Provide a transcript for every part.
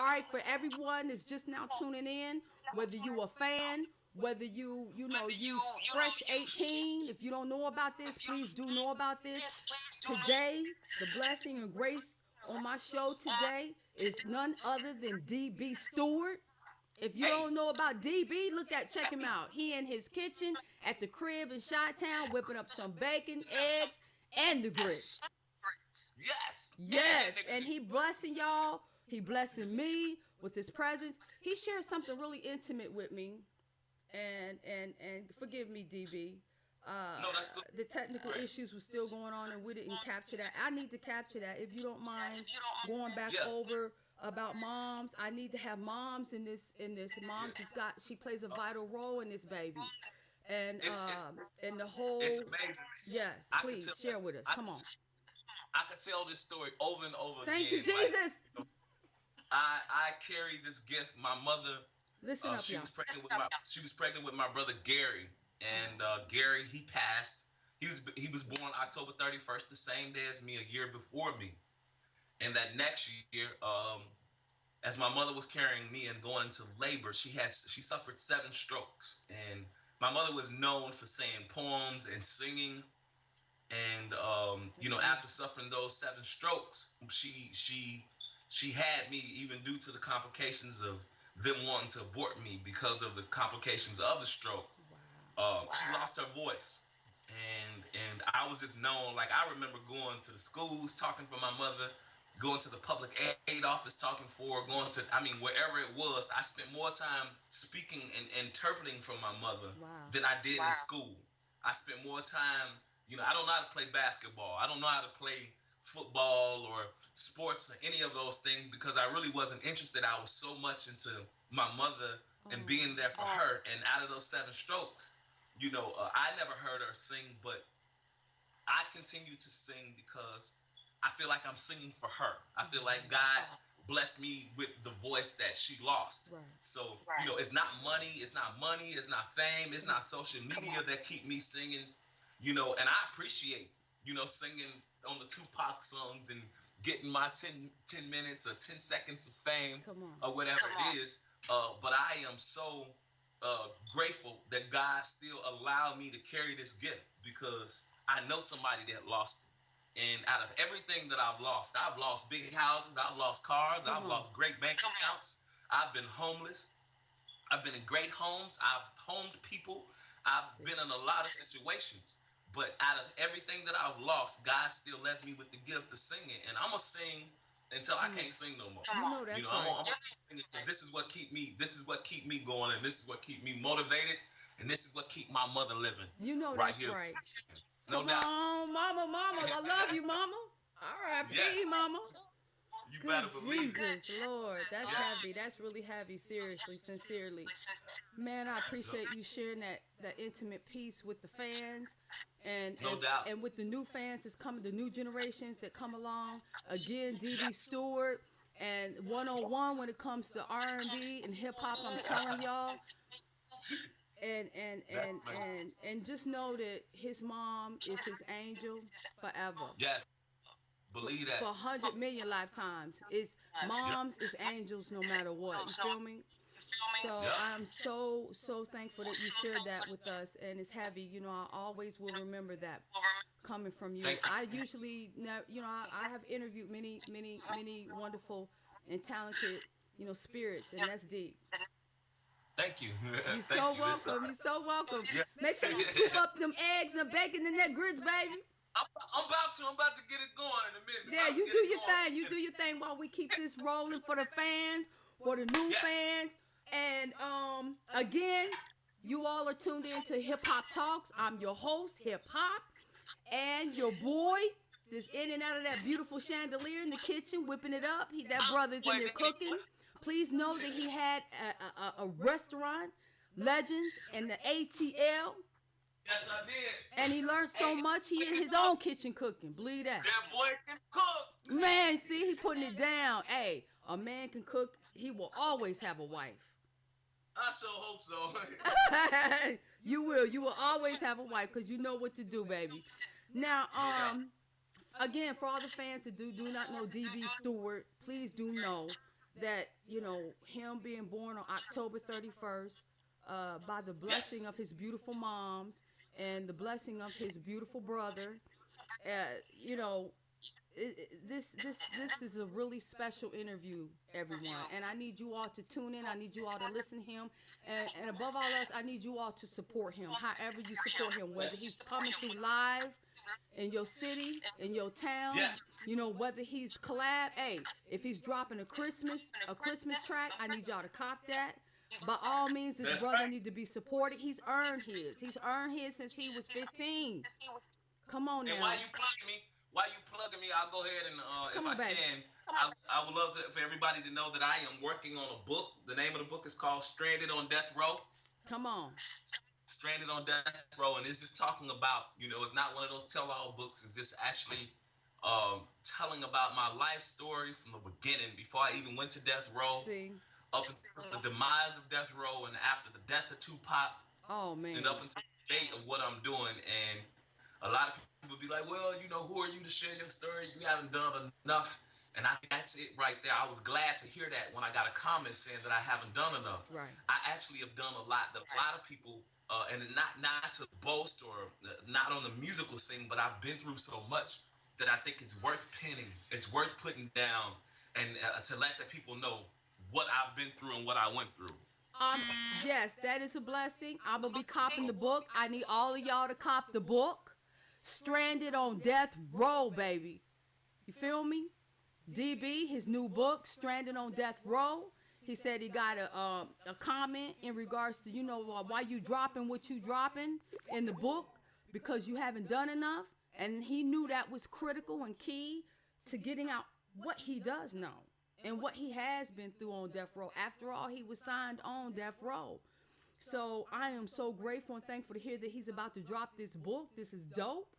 All right, for everyone that's just now tuning in, whether you a fan, whether you fresh 18, if you don't know about this, please do know about this. Today, the blessing and grace on my show today is none other than DB Steward. If you Hey, don't know about DB, check him out. He in his kitchen at the crib in Chi-Town whipping up some bacon, eggs, and the grits. yes, and Yes, and he blessing y'all. He blessing me with his presence. He shared something really intimate with me, and forgive me, DB. Uh, no, that's good. the That's technical great. issues were still going on, and we didn't capture that. I need to capture that. If you don't mind going back Yeah, over about moms, I need to have moms in this. Moms has got. She plays a vital role in this baby, and it's it's and the it's whole. amazing. Yes, I could please tell share with us. I Come could, on. I could tell this story over and over Thank you, again. Like Jesus. I carried this gift. My mother, Listen up, she y'all. was pregnant with my brother Gary, and Gary he passed. He was born October 31st, the same day as me, a year before me. And that next year, as my mother was carrying me and going into labor, she suffered 7 strokes, and my mother was known for saying poems and singing. And after suffering those 7 strokes, she had me, even due to the complications of them wanting to abort me because of the complications of the stroke. She lost her voice, and I was just known. Like, I remember going to the schools talking for my mother, going to the public aid office talking for her, going to, I mean, wherever it was. I spent more time speaking and interpreting for my mother Wow. than I did in school. I spent more time, I don't know how to play basketball. I don't know how to play football or sports or any of those things because I really wasn't interested. I was so much into my mother and being there for her. And out of those 7 strokes, I never heard her sing, but I continue to sing because I feel like I'm singing for her. I feel like God blessed me with the voice that she lost. Right. So, it's not money, it's not fame, it's not social media that keep me singing, and I appreciate, singing on the Tupac songs and getting my 10 minutes or 10 seconds of fame Come on. or whatever it is. But I am so grateful that God still allowed me to carry this gift because I know somebody that lost it. And out of everything that I've lost big houses, I've lost cars, I've lost great bank accounts, I've been homeless, I've been in great homes, I've homed people, I've been in a lot of situations. But out of everything that I've lost, God still left me with the gift to sing it. And I'm going to sing until I can't sing no more. You know that's I'm right. gonna sing it because this is what keep me going, and this is what keep me motivated, and this is what keep my mother living. You know right that's here. right. No Come doubt. on, mama, I love you, mama. R.I.P. Yes. mama. You Good better believe it. Jesus, Lord. That's Yes. heavy. That's really heavy. Seriously, sincerely. Man, I appreciate you sharing that intimate piece with the fans and No doubt. and with the new fans that's coming, the new generations that come along. Again, DB Stewart and 101 when it comes to R&B and hip hop, I'm telling y'all. And just know that his mom is his angel forever. Yes. Believe that. For 100 million lifetimes. It's Yep. moms is angels no matter what. You feel me? So Yep. I'm so thankful that you shared that with us, and it's heavy. I always will remember that coming from you. Thank you. I usually, I have interviewed many wonderful and talented, spirits, and that's deep. Thank you. You Thank so you. Listen. welcome. You so welcome. Yes. Make sure you scoop up them eggs and bacon and that grits, baby. I'm about to get it going in a minute. Yeah, About to you get do it your going. thing. You do your thing while we keep this rolling for the fans, for the new Yes. fans. And again, you all are tuned in to Hip Hop Talks. I'm your host, Hip Hop, and your boy is in and out of that beautiful chandelier in the kitchen, whipping it up. That brother's in there cooking. Please know that he had a restaurant, Legends, and the ATL. Yes, I did. And he learned so much. He in his own kitchen cooking. Believe that. That boy can cook. Man, see, he putting it down. Hey, a man can cook. He will always have a wife. I sure hope so. You will. You will always have a wife because you know what to do, baby. Now, again, for all the fans that do not know DB Stewart, please do know that, him being born on October 31st, by the blessing of Yes. his beautiful moms and the blessing of his beautiful brother, uh, you know, this is a really special interview, everyone, and I need you all to tune in. I need you all to listen to him, and above all else, I need you all to support him. However you support him, whether he's Yes. coming through live in your city, in your town, Yes. whether he's collab. Hey, if he's dropping a Christmas track, I need y'all to cop that. By all means, this That's brother right. need to be supported. He's earned his. He's earned his since he was 15. Come on And now. while you plugging me, I'll go ahead and if Come I on, baby. can, I would love for everybody to know that I am working on a book. The name of the book is called Stranded on Death Row. Come on. Stranded on Death Row, and it's just talking about, it's not one of those tell-all books. It's just actually telling about my life story from the beginning, before I even went to death row, See? up until the demise of death row, and after the death of Tupac, Oh, man. and up until the date of what I'm doing. And a lot of people be like, well, who are you to share your story? You haven't done enough. And that's it right there. I was glad to hear that when I got a comment saying that I haven't done enough. Right. I actually have done a lot. A lot of people, and not to boast or not on the musical scene, but I've been through so much that I think it's worth penning. It's worth putting down, and to let the people know what I've been through and what I went through. Um, yes, that is a blessing. I'm gonna be copping the book. I need all of y'all to cop the book. Stranded on Death Row, baby. You feel me? DB, his new book, Stranded on Death Row. He said he got a comment in regards to, why you dropping what you dropping in the book, because you haven't done enough. And he knew that was critical and key to getting out what he does know and what he has been through on death row. After all, he was signed on death row. So I am so grateful and thankful to hear that he's about to drop this book. This is dope.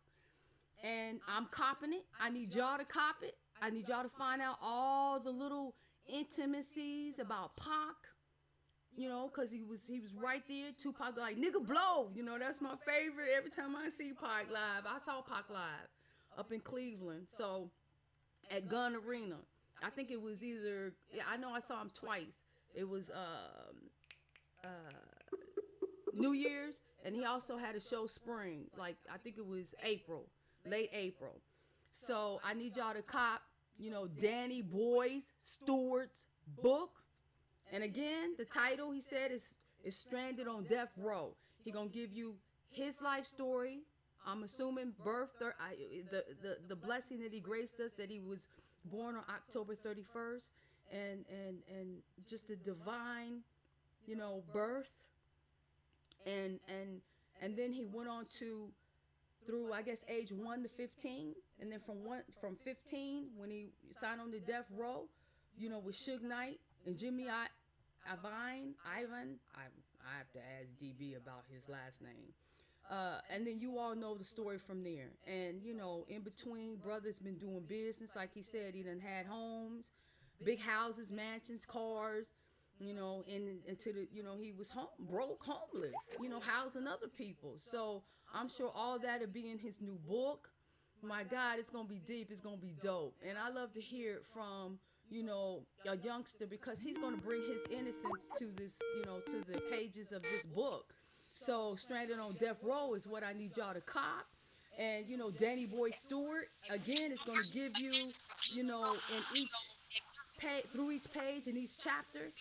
And I'm copping it. I need y'all to cop it. I need y'all to find out all the little intimacies about Pac, because he was right there. Tupac like, nigga blow. That's my favorite. Every time I see Pac live, I saw Pac live up in Cleveland. So at Gun Arena, I think it was I know I saw him twice. It was New Year's, and he also had a show spring, like I think it was late April. So I need y'all to cop, Danny Boy Steward's book. And again, the title, he said, is Stranded on Death Row. He gonna give you his life story. I'm assuming birth, the blessing that he graced us, that he was born on October 31st, and just the divine, birth, and then he went on to, through I guess age 1 to 15, and then from 15 when he signed on to death row, with Suge Knight and Jimmy Ivan. I have to ask DB about his last name. And then you all know the story from there. And, in between, brother's been doing business. Like he said, he done had homes, big houses, mansions, cars, and into the, he was broke, homeless, housing other people. So I'm sure all that'll be in his new book. My God, it's going to be deep. It's going to be dope. And I love to hear it from, a youngster, because he's going to bring his innocence to this, to the pages of this book. So Stranded on Death Row is what I need y'all to cop. And, Danny Boy Steward, again, is going to give you, in each page, through each page and each chapter,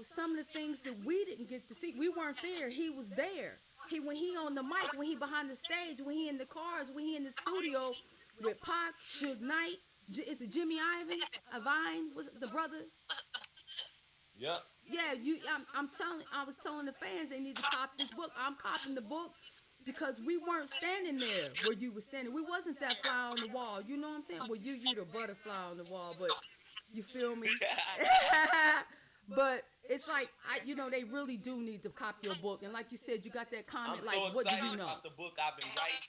some of the things that we didn't get to see. We weren't there. He was there. When he on the mic, when he behind the stage, when he in the cars, when he in the studio with Pac, Suge Knight, is it Jimmy Ivan? Was it the brother? Yep. Yeah, I was telling the fans they need to cop this book. I'm copping the book because we weren't standing there where you were standing. We wasn't that fly on the wall. You know what I'm saying? Well, you the butterfly on the wall, but you feel me? But it's like, they really do need to cop your book. And like you said, you got that comment, I'm like, so what do you excited know? about the book. I've been writing.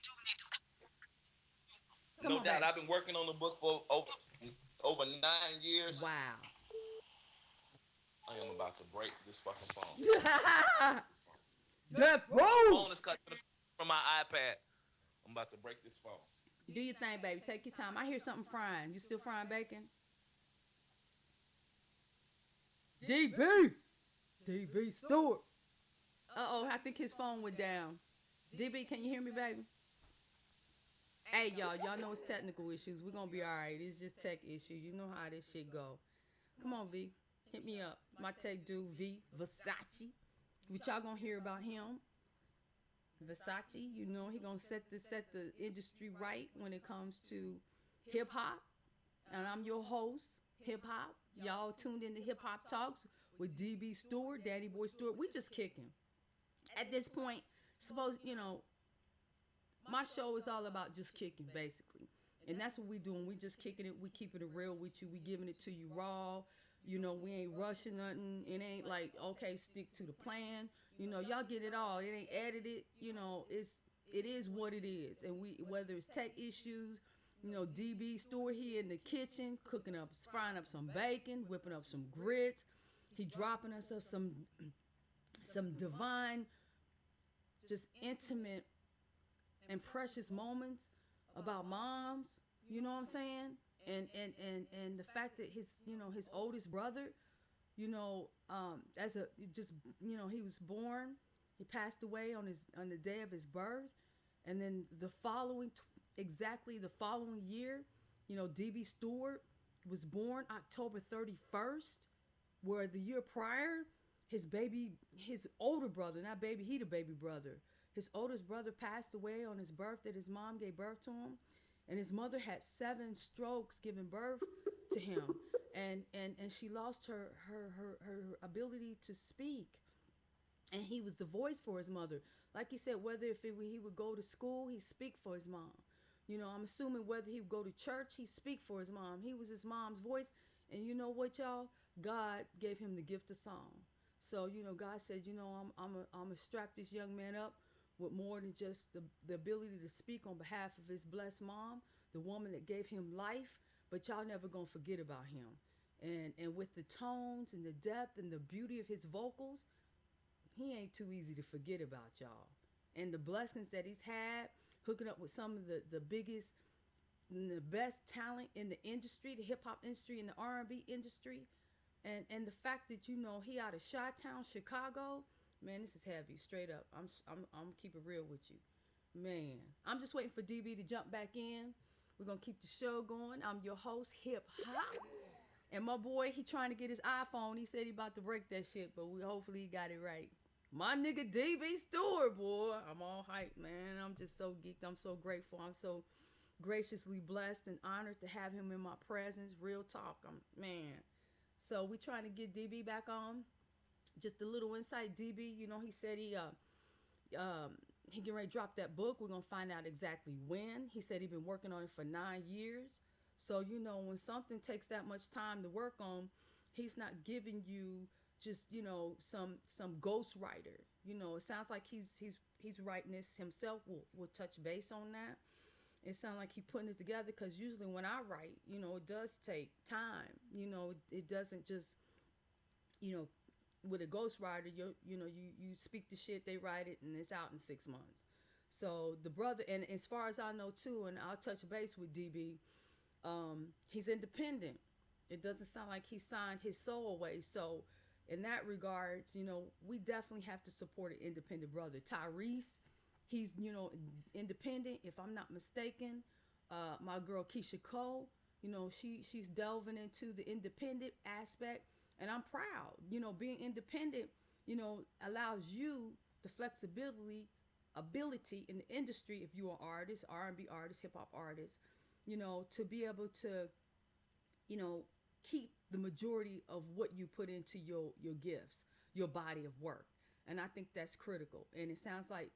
Come No on, doubt. baby. I've been working on the book for over 9 years. Wow. I am about to break this fucking phone. Death The Row! phone is cut from my iPad. I'm about to break this phone. Do your thing, baby. Take your time. I hear something frying. You still frying bacon? DB. DB Steward. Uh-oh, I think his phone went down. DB, can you hear me, baby? Hey, y'all know it's technical issues. We're gonna be all right. It's just tech issues. You know how this shit go. Come on, V. Hit me up. My tech dude, V. Versace. What y'all gonna hear about him? Versace, you know, he gonna set the industry right when it comes to hip hop. And I'm your host, hip hop. Y'all tuned into Hip Hop Talks with DB Steward, Daddy Boy Steward. We just kicking. At this point, suppose, you know, my show is all about just kicking, basically. And that's what we doing. We just kicking it. We keeping it real with you. We giving it to you raw. You know, we ain't rushing nothing. It ain't like, okay, stick to the plan. You know, y'all get it all. It ain't edited. You know, it is what it is. And we, whether it's tech issues, you know, DB Stewart here in the kitchen, cooking up, frying up some bacon, whipping up some grits. He dropping us up some divine, just intimate and precious moments about moms, you know what I'm saying? And the fact that his oldest brother, you know, he was born, he passed away on the day of his birth, and then exactly the following year, you know, DB Stewart was born October 31st, where the year prior, his older brother, not baby, he the baby brother. His oldest brother passed away on his birthday. His mom gave birth to him. And his mother had 7 strokes giving birth to him. And she lost her ability to speak. And he was the voice for his mother. Like he said, whether he would go to school, he'd speak for his mom. You know, I'm assuming whether he would go to church, he'd speak for his mom. He was his mom's voice. And you know what, y'all? God gave him the gift of song. So, you know, God said, you know, I'm going to strap this young man up with more than just the ability to speak on behalf of his blessed mom, the woman that gave him life, but y'all never gonna forget about him. And with the tones and the depth and the beauty of his vocals, he ain't too easy to forget about, y'all. And the blessings that he's had, hooking up with some of the biggest and the best talent in the industry, the hip hop industry and the R&B industry, and the fact that, you know, he out of Chi-Town, Chicago. Man, this is heavy, straight up. I'm keep it real with you. Man, I'm just waiting for DB to jump back in. We're going to keep the show going. I'm your host, Hip Hop. And my boy, he trying to get his iPhone. He said he about to break that shit, but hopefully he got it right. My nigga DB Stewart, boy. I'm all hyped, man. I'm just so geeked. I'm so grateful. I'm so graciously blessed and honored to have him in my presence. Real talk. Man. So we trying to get DB back on. Just a little insight, DB, you know, he said he getting ready to drop that book. We're going to find out exactly when. He said he been working on it for 9 years. So, you know, when something takes that much time to work on, he's not giving you just, you know, some ghost writer. You know, it sounds like he's writing this himself. We'll touch base on that. It sounds like he's putting it together, because usually when I write, you know, it does take time. You know, it doesn't just, you know, with a ghostwriter, you speak the shit, they write it, and it's out in 6 months. So the brother, and as far as I know too, and I'll touch base with DB, he's independent. It doesn't sound like he signed his soul away. So in that regards, you know, we definitely have to support an independent brother. Tyrese, he's, you know, independent, if I'm not mistaken. My girl Keisha Cole, you know, she's delving into the independent aspect. And I'm proud, you know, being independent, you know, allows you the ability in the industry, if you're an artist, R&B artist, hip hop artist, you know, to be able to, you know, keep the majority of what you put into your gifts, your body of work. And I think that's critical. And it sounds like,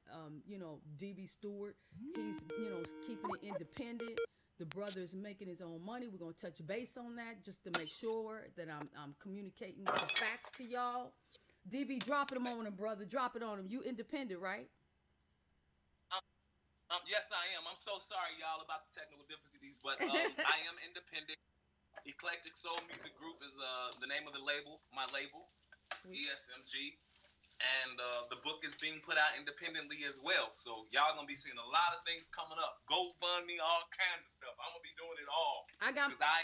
you know, DB Stewart, he's, you know, keeping it independent. The brother is making his own money. We're going to touch base on that just to make sure that I'm communicating the facts to y'all. DB, drop it on him, brother. Drop it on him. You independent, right? Yes, I am. I'm so sorry, y'all, about the technical difficulties, but I am independent. Eclectic Soul Music Group is the name of the label, my label, Sweet. ESMG. And the book is being put out independently as well. So y'all gonna be seeing a lot of things coming up. GoFundMe, all kinds of stuff. I'm gonna be doing it all. Because I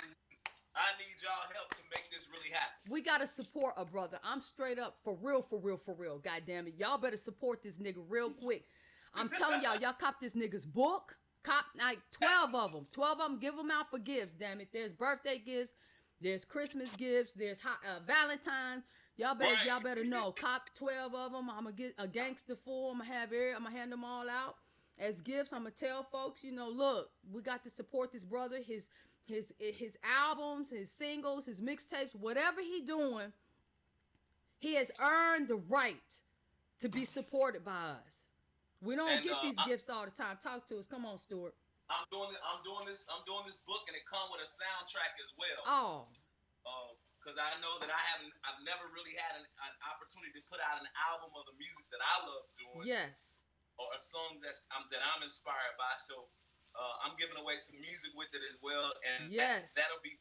need y'all help to make this really happen. We gotta support a brother. I'm straight up for real, for real, for real. God damn it. Y'all better support this nigga real quick. I'm telling y'all cop this nigga's book. Cop like 12 of them. 12 of them, give them out for gifts, damn it. There's birthday gifts, there's Christmas gifts, there's Valentine. Y'all better know. Cop 12 of them. I'm gonna get a gangster full. I'm gonna hand them all out as gifts. I'm gonna tell folks, look, we got to support this brother. His albums, his singles, his mixtapes, whatever he doing, he has earned the right to be supported by us. We don't get these gifts all the time. Talk to us. Come on, Stewart. I'm doing this book, and it comes with a soundtrack as well. Oh. Because I know that I've never really had an opportunity to put out an album of the music that I love doing. Yes. Or a song that I'm inspired by. So I'm giving away some music with it as well, and yes, that'll be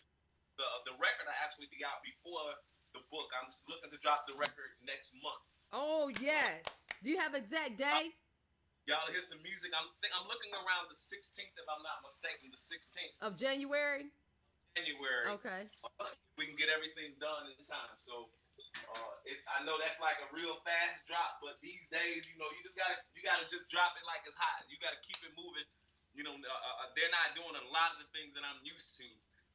the record. I actually be out before the book. I'm looking to drop the record next month. Oh yes. Do you have exact day? Y'all hear some music. I'm looking around the 16th, if I'm not mistaken, the 16th of January. Okay. We can get everything done in time. So I know that's like a real fast drop, but these days, you gotta just drop it like it's hot. You gotta keep it moving. They're not doing a lot of the things that I'm used to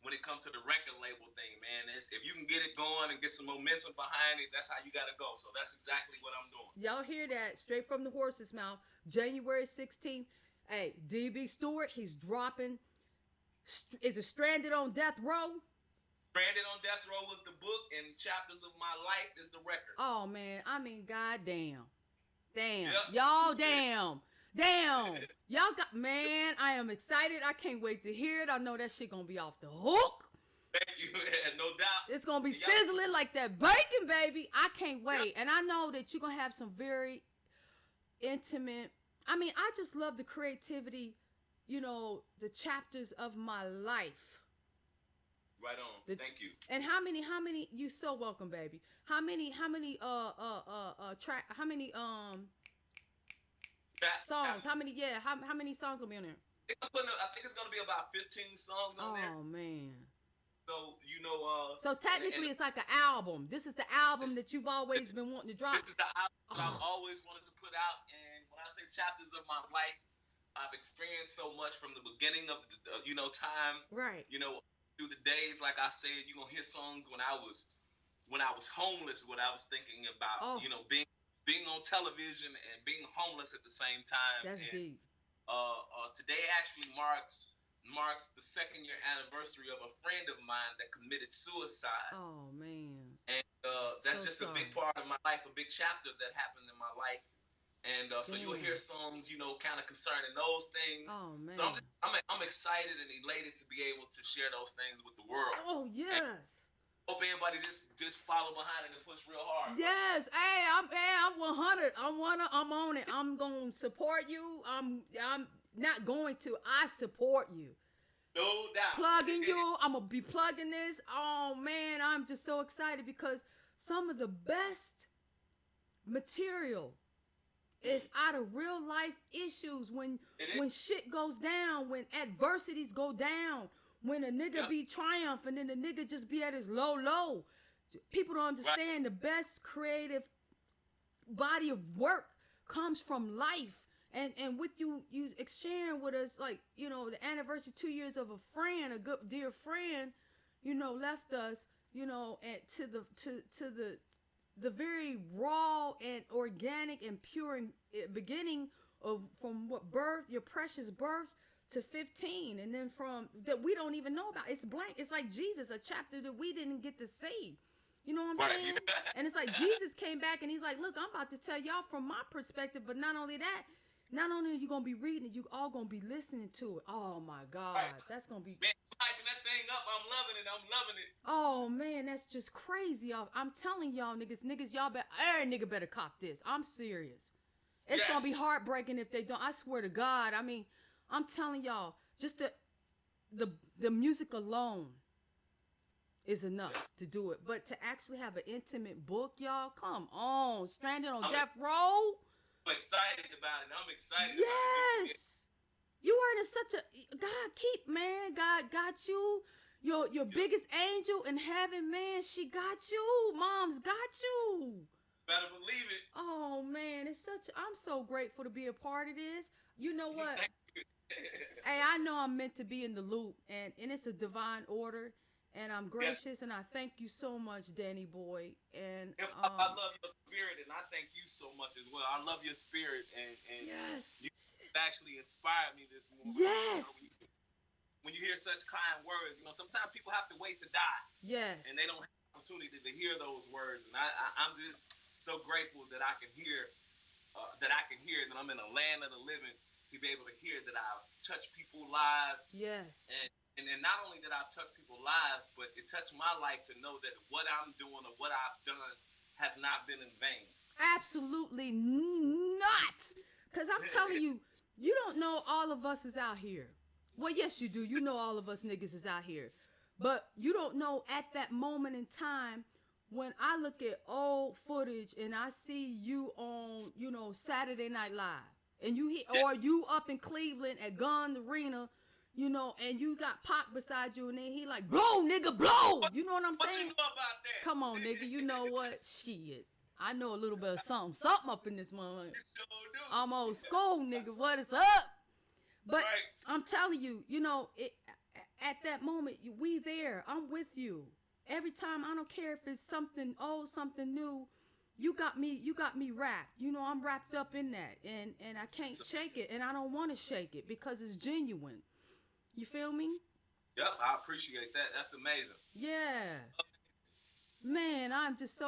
when it comes to the record label thing, man. If you can get it going and get some momentum behind it, that's how you gotta go. So that's exactly what I'm doing. Y'all hear that straight from the horse's mouth. January 16th. Hey, DB Stewart, he's dropping. Is it Stranded on Death Row? Stranded on Death Row was the book, and Chapters of My Life is the record. Oh, man. I mean, goddamn. Damn. Yep. Y'all, damn. Y'all got, man, I am excited. I can't wait to hear it. I know that shit gonna be off the hook. Thank you. No doubt. It's gonna be sizzling like that bacon, baby. I can't wait. Yep. And I know that you're gonna have some very intimate, I mean, I just love the creativity, the chapters of my life. Right on. Thank you. And how many, you so welcome, baby. How many songs? How many songs will be on there? I think it's gonna be about 15 songs on there. Oh man. So So technically, it's like an album. This is the album that you've always been wanting to drop. This is the album I've always wanted to put out. And when I say chapters of my life, I've experienced so much from the beginning of the time. Right. Through the days, like I said, you're gonna hear songs when I was homeless. What I was thinking about, being on television and being homeless at the same time. That's deep. Today actually marks the 2nd year anniversary of a friend of mine that committed suicide. Oh man. And that's so just sorry. A big part of my life, a big chapter that happened in my life. And so you'll hear songs, kind of concerning those things. Oh man. So I'm excited and elated to be able to share those things with the world. Oh yes. And hope everybody just follow behind it and push real hard. Yes. Hey, I'm 100. I'm on it. I'm gonna support you. I'm not going to. I support you. No doubt. Plugging you. I'm gonna be plugging this. Oh man, I'm just so excited because some of the best material is out of real life issues when shit goes down, when adversities go down, when a nigga be triumphant and then the nigga just be at his low. People don't understand the best creative body of work comes from life. And with you sharing with us, like, the anniversary 2 years of a friend, a good dear friend, left us, and to the very raw and organic and pure beginning from what birth, your precious birth to 15, and then from that we don't even know about. It's blank. It's like Jesus, a chapter that we didn't get to see. You know what I'm saying? And it's like Jesus came back and he's like, look, I'm about to tell y'all from my perspective, but not only that, not only are you gonna be reading it, you all gonna be listening to it. Oh my God, that's gonna be. Man, hyping that thing up. I'm loving it. Oh man, that's just crazy, y'all. I'm telling y'all, niggas, y'all better. Every nigga better cop this. I'm serious. It's gonna be heartbreaking if they don't. I swear to God. I mean, I'm telling y'all, just the music alone is enough to do it. But to actually have an intimate book, y'all, come on, Stranded on Death Row. I'm excited about it. I'm excited. Yes. You are in such a God got you. your biggest angel in heaven, man. She got you. Mom's got you. Better believe it. Oh man, I'm so grateful to be a part of this. You know what? Hey, I know I'm meant to be in the loop, and it's a divine order, and I'm gracious, and I thank you so much, Danny Boy. And I love your spirit, and I thank you so much as well. I love your spirit, and yes, you actually inspired me this morning. Yes. When you hear such kind words, sometimes people have to wait to die. Yes. And they don't have the opportunity to hear those words, and I'm just so grateful that I can hear, that I'm in a land of the living, to be able to hear that I've touched people's lives. Yes. And not only that I've touched people's lives, but it touched my life to know that what I'm doing or what I've done has not been in vain. Absolutely not. Because I'm telling you, you don't know all of us is out here. Well, yes, you do. You know all of us niggas is out here. But you don't know at that moment in time, when I look at old footage and I see you on, Saturday Night Live, and or you up in Cleveland at Gun Arena, and you got Pac beside you, and then he like, blow, nigga, blow. You know what I'm saying? What you know about that? Come on, nigga. You know what? Shit. I know a little bit of something up in this motherfucker. I'm old school, nigga. What is up? But right. I'm telling you, at that moment, we there. I'm with you. Every time, I don't care if it's something old, something new, you got me wrapped. I'm wrapped up in that, and I can't shake it, and I don't want to shake it because it's genuine. You feel me? Yep, I appreciate that. That's amazing. Yeah. Man, I'm just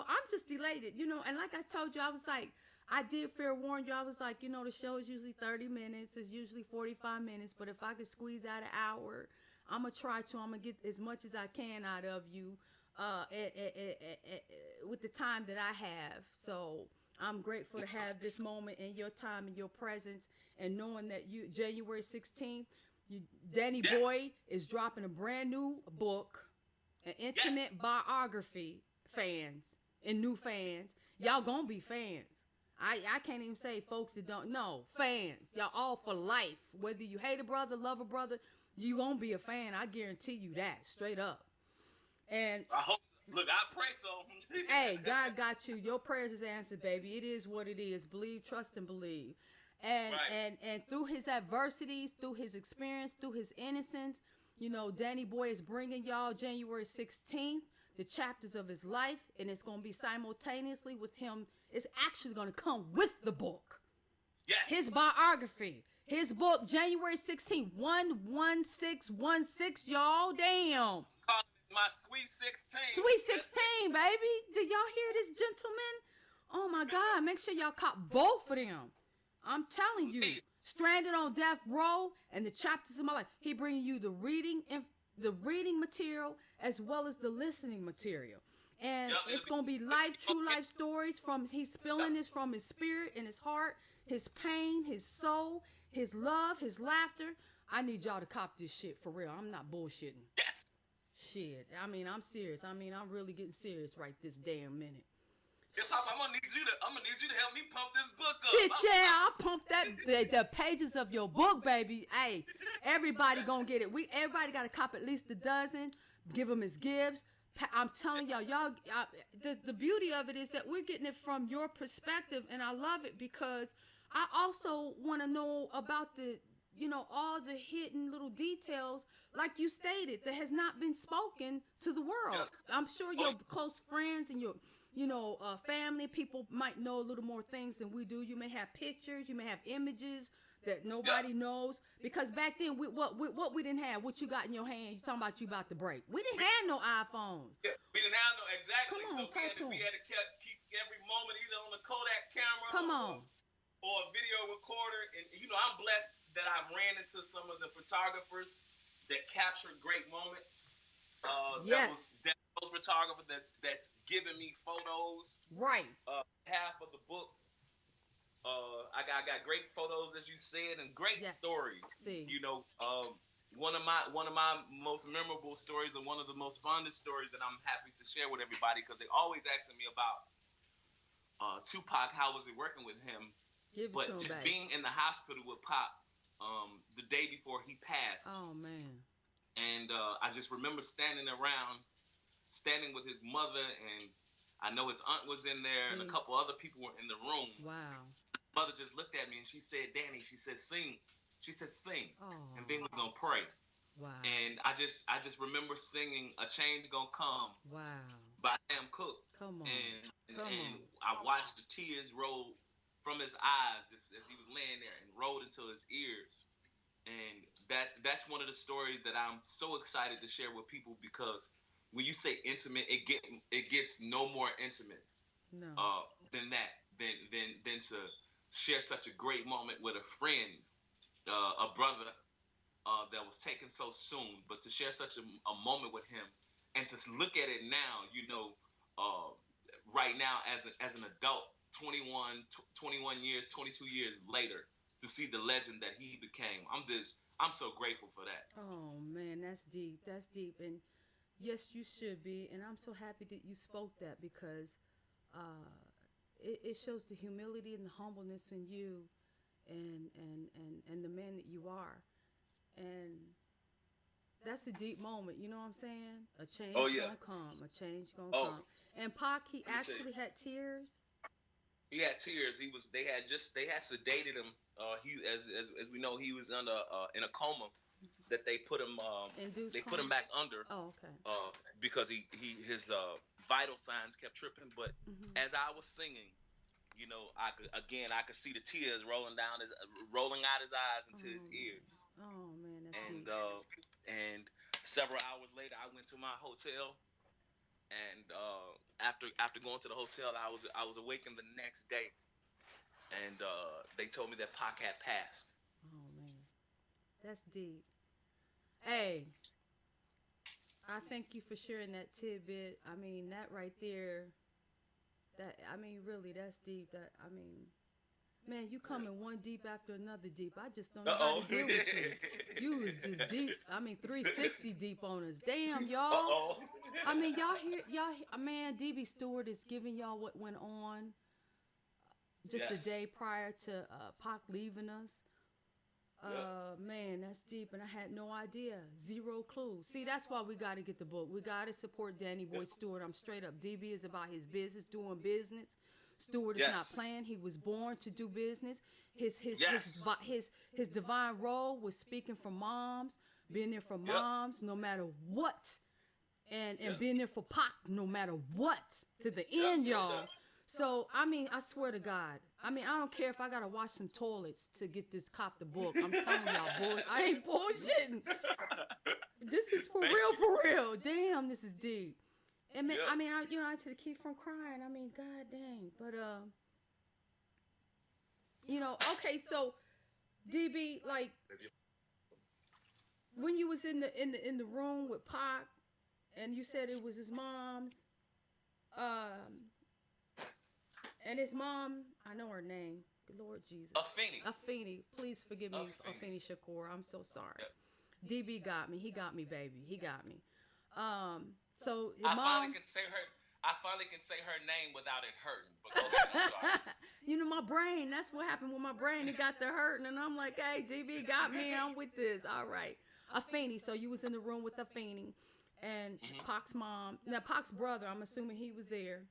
elated, and like I told you, I was like, I did fair warn you. I was like, the show is usually 30 minutes. It's usually 45 minutes. But if I could squeeze out an hour, I'm going to try to. I'm going to get as much as I can out of you with the time that I have. So I'm grateful to have this moment in your time and your presence, and knowing that January 16th, Danny Boy is dropping a brand new book, an intimate biography, fans and new fans. Y'all going to be fans. I can't even say folks that don't know. Fans. Y'all all for life. Whether you hate a brother, love a brother, you gonna be a fan. I guarantee you that. Straight up. And I hope so. Look, I pray so. Hey, God got you. Your prayers is answered, baby. It is what it is. Believe, trust, and believe. And right. and through his adversities, through his experience, through his innocence, Danny Boy is bringing y'all January 16th, the chapters of his life, and it's going to be simultaneously with him. It's actually going to come with the book. Yes. His biography. His book, January 16th, 11616, y'all. Damn. My sweet 16. Sweet 16, baby. Did y'all hear this, gentlemen? Oh, my God. Make sure y'all cop both of them. I'm telling you. Stranded on Death Row and the chapters of my life. He bringing you the reading material as well as the listening material. And it's going to be true life stories he's spilling this from his spirit and his heart, his pain, his soul, his love, his laughter. I need y'all to cop this shit for real. I'm not bullshitting. Yes. Shit. I'm serious. I'm really getting serious right this damn minute. Yes, I'm gonna need you to help me pump this book up. Shit, yeah, I'll pump the pages of your book, baby. Hey, everybody gonna get it. Everybody gotta cop at least a dozen. Give them his gifts. I'm telling y'all, the beauty of it is that we're getting it from your perspective, and I love it because I also want to know about the, all the hidden little details, like you stated, that has not been spoken to the world. Yes. I'm sure your close friends and your, family, people might know a little more things than we do. You may have pictures, you may have images that nobody knows, because back then what we didn't have, what you got in your hand, you talking about you about to break. We didn't have no iPhones. Yeah, we didn't have no, exactly. Come on, so we had to keep every moment either on the Kodak camera. Come on. Or a video recorder. And I'm blessed that I ran into some of the photographers that captured great moments. Yes. Those photographers that's giving me photos. Right. Half of the book. I got great photos, as you said, and great stories. See. One of my most memorable stories and one of the most fondest stories that I'm happy to share with everybody, because they always asking me about Tupac. How was it working with him? But just being in the hospital with Pop the day before he passed. Oh man. And I just remember standing with his mother, and I know his aunt was in there, and a couple other people were in the room. Wow. Mother just looked at me and she said, "Danny," she said, "Sing." She said, "Sing," Oh. and then we're gonna pray. Wow. And I just remember singing "A Change Gonna Come" Wow. by Sam Cooke. Come on. And I watched the tears roll from his eyes just as he was laying there and rolled into his ears. And that's one of the stories that I'm so excited to share with people, because when you say intimate, it gets no more intimate than that, than to share such a great moment with a friend, a brother that was taken so soon, but to share such a moment with him, and to look at it now, right now as an adult, 21 years, 22 years later, to see the legend that he became. I'm so grateful for that. Oh man, that's deep. That's deep. And yes, you should be. And I'm so happy that you spoke that, because uh, it shows the humility and the humbleness in you, and the man that you are. And that's a deep moment. You know what I'm saying? A change gonna come. A change gonna come. And Pac, he actually had tears. He had tears. They had sedated him. He as we know, he was under in a coma that they put him put him back under. Oh, okay. Because his vital signs kept tripping. But as I was singing, I could see the tears rolling out his eyes into his ears. Oh man, that's and deep. And several hours later, I went to my hotel, and after going to the hotel, I was awakened the next day, and they told me that Pac had passed. Oh man, that's deep. Hey, I thank you for sharing that tidbit. I mean, that right there. Really, that's deep. Man, you coming one deep after another deep. I just don't know how to deal with you. You was just deep. 360 deep on us. Damn, y'all. Man, DB Steward is giving y'all what went on just a day prior to Pac leaving us. Man, that's deep, and I had no idea. Zero clue. See, that's why we got to get the book. We got to support Danny Boy Steward. I'm straight up. DB is about his business, doing business. Steward is not playing. He was born to do business. His divine role was speaking for moms, being there for moms no matter what, and being there for Pac no matter what, to the end, y'all. So, I swear to God, I don't care if I got to wash some toilets to get this cop the book. I'm telling y'all, boy, I ain't bullshitting. This is for real. Damn, this is deep. And man, I had to keep from crying. God dang. But, okay, so, DB, like, when you was in the room with Pac, and you said it was his mom's, and his mom, I know her name. Good Lord Jesus. Afeni. Please forgive me, Afeni Shakur. I'm so sorry. Yep. DB got me. He got me, baby. He got me. So I finally can say her name without it hurting. But go ahead, I'm sorry. My brain. That's what happened with my brain. It got to hurting, and I'm like, hey, DB got me. I'm with this. All right. Afeni. So you was in the room with Afeni, and Pac's mom. Now Pac's brother. I'm assuming he was there.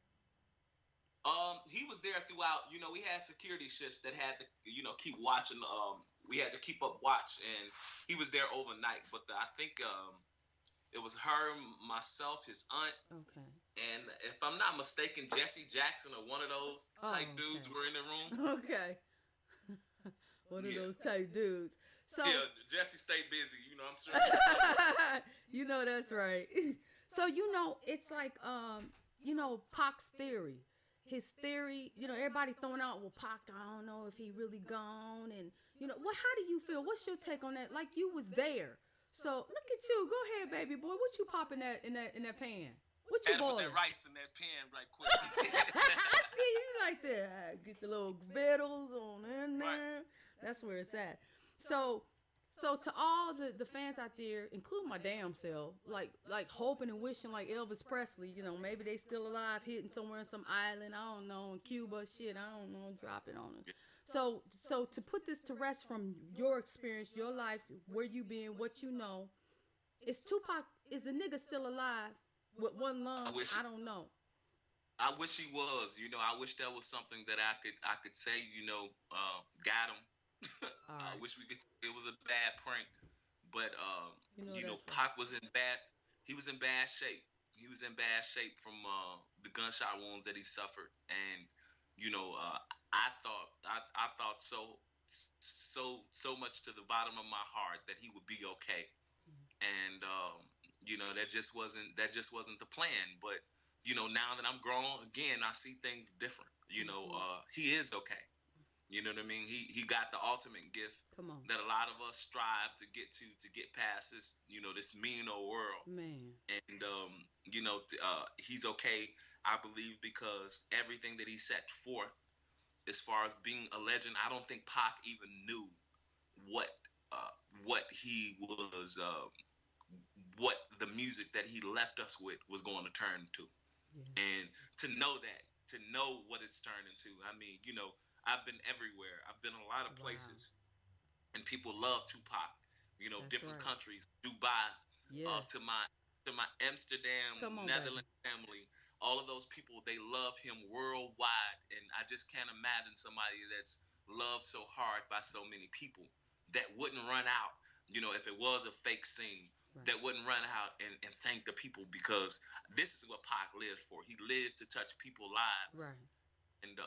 He was there throughout. We had security shifts that had to, keep watching. We had to keep up watch, and he was there overnight. But I think it was her, myself, his aunt. Okay. And if I'm not mistaken, Jesse Jackson or one of those type dudes were in the room. Okay. One of those type dudes. So Jesse stayed busy. I'm sure. That's right. So it's like Pac's theory. His theory, everybody throwing out, well, Pac, I don't know if he really gone, and how do you feel? What's your take on that? Like, you was there, so look at you. Go ahead, baby boy. What you popping in that pan? What you boiling? Put that rice in that pan right quick. I see you like that. Get the little vittles on in there. Right. That's where it's at. So to all the fans out there, including my damn self, like hoping and wishing like Elvis Presley, maybe they still alive, hitting somewhere on some island, I don't know, in Cuba, shit, I don't know, drop it on them. So to put this to rest from your experience, your life, where you been, what you know, Is Tupac, is the nigga still alive with one I lung? wish I don't know. I wish he was. I wish that was something that I could say. Got him. All I right. wish we could say it was a bad prank, but You know that's right. Pac was in bad. He was in bad shape. He was in bad shape from the gunshot wounds that he suffered, and I thought so much to the bottom of my heart that he would be okay, and that just wasn't the plan. But now that I'm grown again, I see things different. Mm-hmm. He is okay. You know what I mean? He got the ultimate gift Come on, that a lot of us strive to get past this mean old world. man. And he's okay, I believe, because everything that he set forth as far as being a legend, I don't think Pac even knew what uh, what he was, what the music that he left us with was going to turn to, Yeah. and to know what it's turned into. I mean, I've been everywhere. I've been a lot of Wow. places, and people love Tupac. That's Different right. countries, Dubai, to Yes. my Amsterdam, Come on, baby. Netherlands family. All of those people, they love him worldwide, and I just can't imagine somebody that's loved so hard by so many people that wouldn't run out. If it was a fake scene, Right. that wouldn't run out and thank the people, because this is what Pac lived for. He lived to touch people's lives, Right. and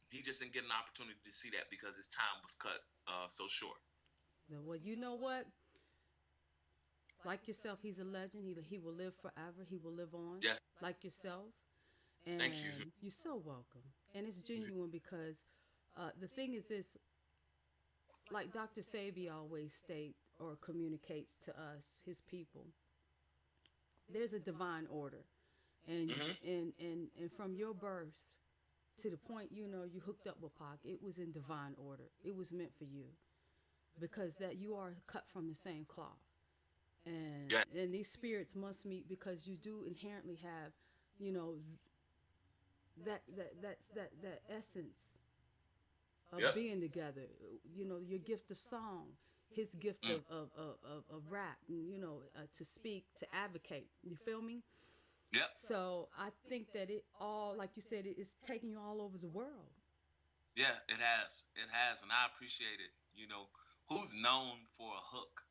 he just didn't get an opportunity to see that because his time was cut so short. Well, you know what? Like yourself, he's a legend. He will live forever. He will live on. Yes, Like yourself. thank you. And you're so welcome. And it's genuine because the thing is this, like Dr. Sabi always state or communicates to us, his people, there's a divine order. And Hmm. and from your birth to the point you hooked up with Pac, it was in divine order. It was meant for you because that you are cut from the same cloth. Yeah, And these spirits must meet because you do inherently have, you know, that essence of yep. being together. Your gift of song, his gift Mm, of rap, and to speak, to advocate. You feel me? yep. So I think that it all, like you said, it's taking you all over the world. Yeah, it has. It has, and I appreciate it. Who's known for a hook?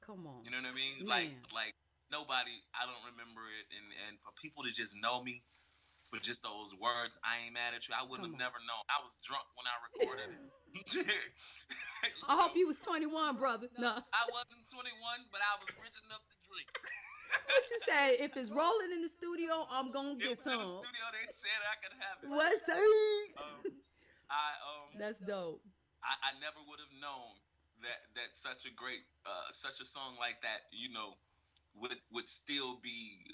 Come on, You know what I mean? Like, man. nobody. I don't remember it, and for people to just know me for just those words, I ain't mad at you. I wouldn't Come have on. never known. I was drunk when I recorded it. I hope you was 21, brother. No. I wasn't 21, but I was rich enough to drink. What you say? If it's rolling in the studio, I'm gonna It get was in the some. studio. They said I could have it. What's up? Um, I That's dope. I never would have known that such a song like that, would still be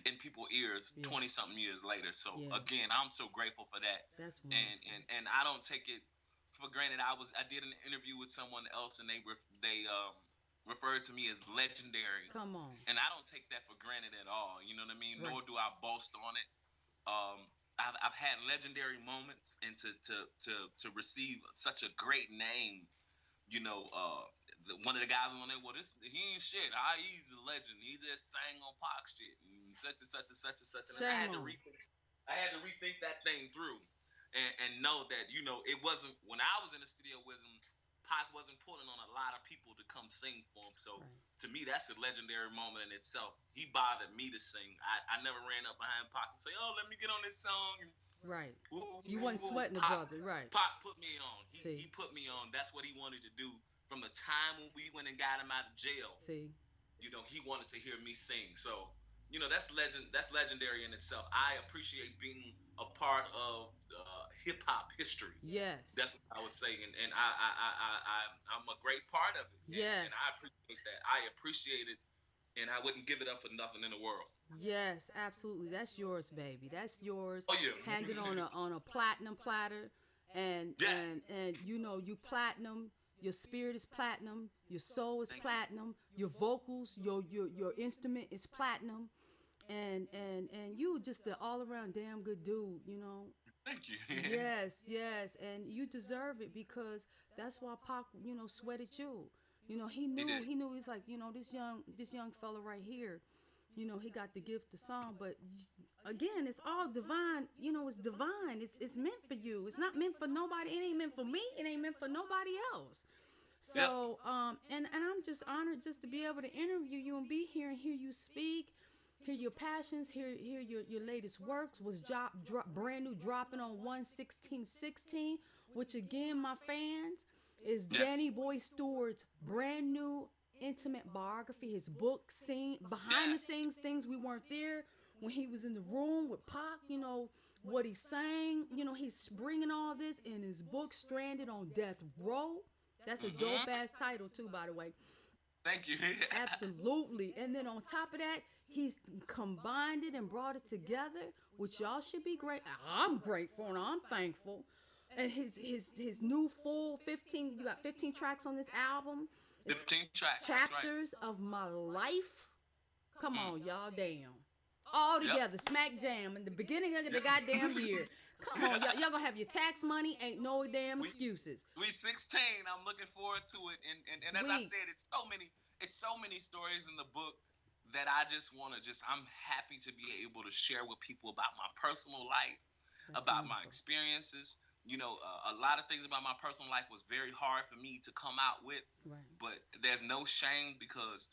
in people's ears Yeah. 20 something years later. So Yeah. again, I'm so grateful for that, That's and wonderful. and I don't take it for granted. I did an interview with someone else, and they referred to me as legendary, Come on. and I don't take that for granted at all. You know what I mean? Right. Nor do I boast on it. I've had legendary moments, and to receive such a great name, you know, uh, one of the guys on there, well, he ain't shit. He's a legend. He just sang on Pac shit and such and such and such and such. And then Shame on. I had to rethink that thing through, and know that it wasn't when I was in the studio with him. Pac wasn't pulling on a lot of people to come sing for him. So Right. to me, that's a legendary moment in itself. He bothered me to sing. I never ran up behind Pac and say, "Oh, let me get on this song." Right. Ooh, You ooh, wasn't ooh. sweating the Pac, brother. Right. Pac put me on. He See. put me on. That's what he wanted to do from the time when we went and got him out of jail. See. He wanted to hear me sing. So that's legend. That's legendary in itself. I appreciate being a part of hip hop history. That's Yes. what I would say, and I'm a great part of it, and I Yes. appreciate that. I appreciate it, and I wouldn't give it up for nothing in the world. Yes, absolutely. That's yours, baby. That's yours. Oh yeah. Handed on a platinum platter, and Yes. you platinum. Your spirit is platinum. Your soul is Thank you. platinum. Your vocals, your instrument is platinum, and you just an all around damn good dude. Thank you. Yes, yes, and you deserve it because that's why Pac, sweated you. You know, He did. he knew he's like, you know, this young fella right here, you know, he got the gift of song, but again, it's all divine. You know, it's divine. It's meant for you. It's not meant for nobody. It ain't meant for me. It ain't meant for nobody else. Yep. So, and I'm just honored just to be able to interview you and be here and hear you speak, hear your passions, hear your latest works was brand new dropping on 1/16/16, which again, my fans, is Yes. Danny Boy Steward's brand new intimate biography, his book, scene behind the Yes. scenes things we weren't there when he was in the room with Pac, you know, what he sang, you know, he's bringing all this in his book, Stranded on Death Row. That's a dope ass title too, by the way. Thank you. Absolutely. And then on top of that, he's combined it and brought it together, which y'all should be great. I'm grateful and I'm thankful. And his new full 15, you got 15 tracks on this album. It's 15 tracks. That's right. Chapters of My Life. Come on, y'all, damn. All together, smack jam in the beginning of the goddamn year. Come on, y'all gonna have your tax money. Ain't no damn excuses. Sweet 16. I'm looking forward to it. And as I Sweet. said, it's so many stories in the book that I just want to I'm happy to be able to share with people about my personal life, That's about my wonderful. experiences. You know, a lot of things about my personal life was very hard for me to come out with, Right. but there's no shame because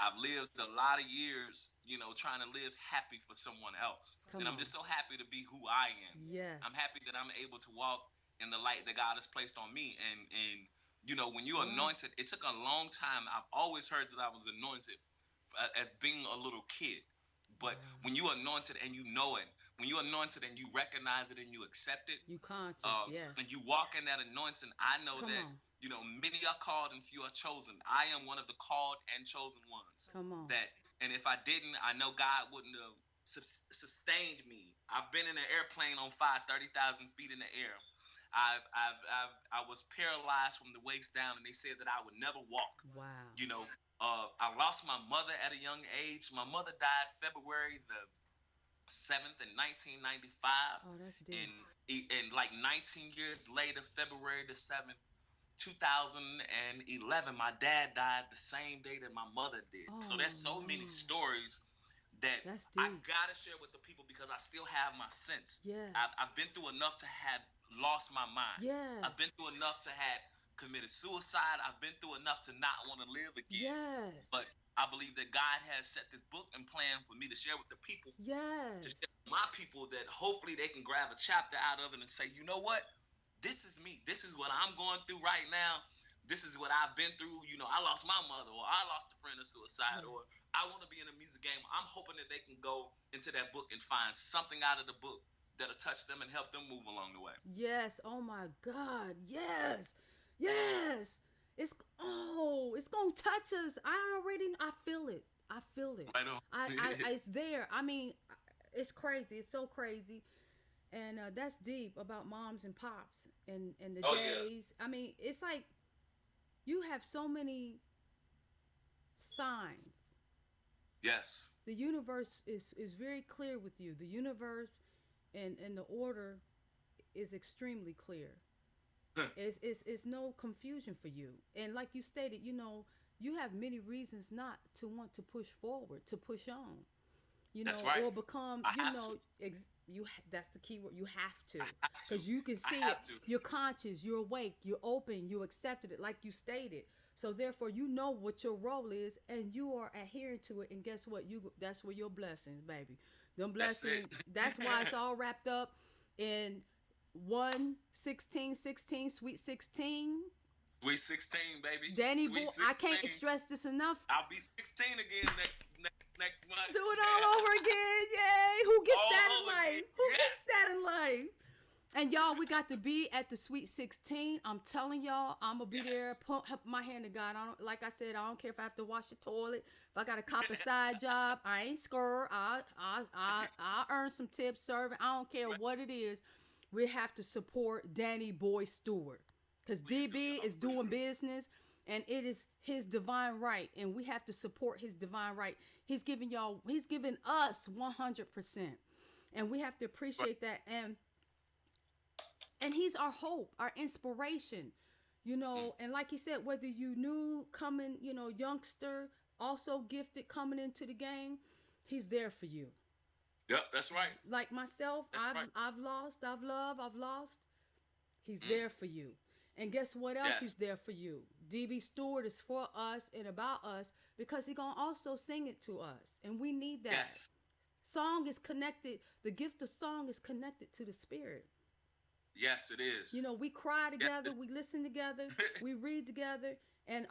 I've lived a lot of years, you know, trying to live happy for someone else. Come And I'm on. just so happy to be who I am. Yes. I'm happy that I'm able to walk in the light that God has placed on me. And you know, when you're Right. anointed, it took a long time. I've always heard that I was anointed as being a little kid. But when you anointed and you know it, when you anointed and you recognize it and you accept it, You conscious, yes. and you walk in that anointing, I know Come that, on. you know, many are called and few are chosen. I am one of the called and chosen ones. Come on. That, and if I didn't, I know God wouldn't have sustained me. I've been in an airplane on fire, 30,000 feet in the air. I was paralyzed from the waist down, and they said that I would never walk. Wow. You know, I lost my mother at a young age. My mother died February the 7th in 1995. Oh, that's deep. And like 19 years later, February the 7th, 2011, my dad died the same day that my mother did. So there's so many man. stories that That's I deep. gotta share with the people because I still have my sense. Yes. I've been through enough to have lost my mind. Yes. I've been through enough to have committed suicide. I've been through enough to not want to live again. Yes. But I believe that God has set this book and plan for me to share with the people, to Yes. share with my people, that hopefully they can grab a chapter out of it and say, you know what? This is me. This is what I'm going through right now. This is what I've been through. You know, I lost my mother, or I lost a friend to suicide, or I want to be in a music game. I'm hoping that they can go into that book and find something out of the book that'll touch them and help them move along the way. Yes. Oh my God. Yes. Yes. It's gonna touch us. I feel it. I feel it. Right on. It's there. I mean, it's crazy. It's so crazy. And that's deep about moms and pops and the Oh, yeah. days. I mean, it's like you have so many signs. Yes. The universe is very clear with you. The universe and the order is extremely clear. It's no confusion for you. And like you stated, you know, you have many reasons not to want to push forward, to push on. You know, That's right. or become, I you have know, to. that's the key word. You have to. I have to. Because you can I see have it. to. You're conscious, you're awake, you're open, you accepted it like you stated. So therefore you know what your role is and you are adhering to it, and guess what? That's where your blessings, baby. Them That's blessings, it. that's why it's all wrapped up in 1/16/16, sweet 16. Sweet 16, baby. Danny Sweet Boy, 16. I can't stress this enough. I'll be 16 again next month. Do it all over again. Yay. Who gets All that in over life? again. Who Yes. gets that in life? And y'all, we got to be at the Sweet 16. I'm telling y'all, I'm gonna be there. Yes. Put my hand to God. Like I said, I don't care if I have to wash the toilet. If I got to cop a side job, I ain't scared. I'll earn some tips serving. I don't care what it is. We have to support Danny Boy Steward, because DB is doing business, and it is his divine right, and we have to support his divine right. He's giving us 100%, and we have to appreciate that. And he's our hope, our inspiration. And like he said, whether you knew coming, youngster, also gifted coming into the game, he's there for you. Yep, that's right. Like myself, That's right. I've lost, I've loved, I've lost. He's Mm. there for you. And guess what else Yes. he's there for you? DB Steward is for us and about us because he's going to also sing it to us. And we need that. Yes. Song is connected. The gift of song is connected to the spirit. Yes, it is. We cry together, Yes. we listen together, we read together, and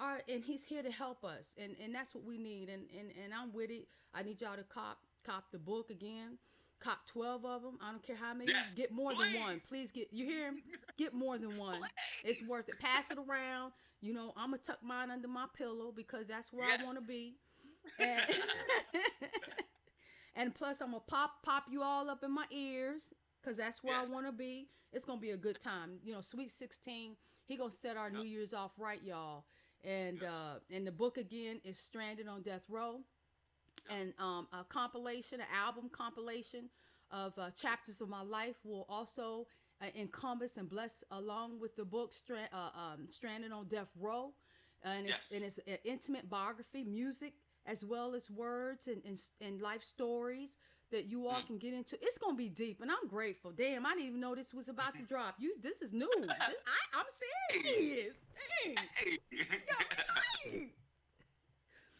he's here to help us. And that's what we need. And I'm with it. I need y'all to cop the book again. Cop 12 of them. I don't care how many. Yes, Get more please. than one. Please you hear him? Get more than one. It's worth it. Pass it around. I'm going to tuck mine under my pillow because that's where Yes. I want to be. And, and plus, I'm going to pop you all up in my ears because that's where Yes. I want to be. It's going to be a good time. Sweet 16, he going to set our Yep. New Year's off right, y'all. And the book, again, is Stranded on Death Row. And a compilation, an album compilation of chapters of my life will also encompass and bless along with the book Stranded on Death Row. And Yes. it's an intimate biography, music, as well as words and life stories that you all can get into. It's going to be deep, and I'm grateful. Damn, I didn't even know this was about to drop. This is new. I'm serious. Dang. Hey. Hey.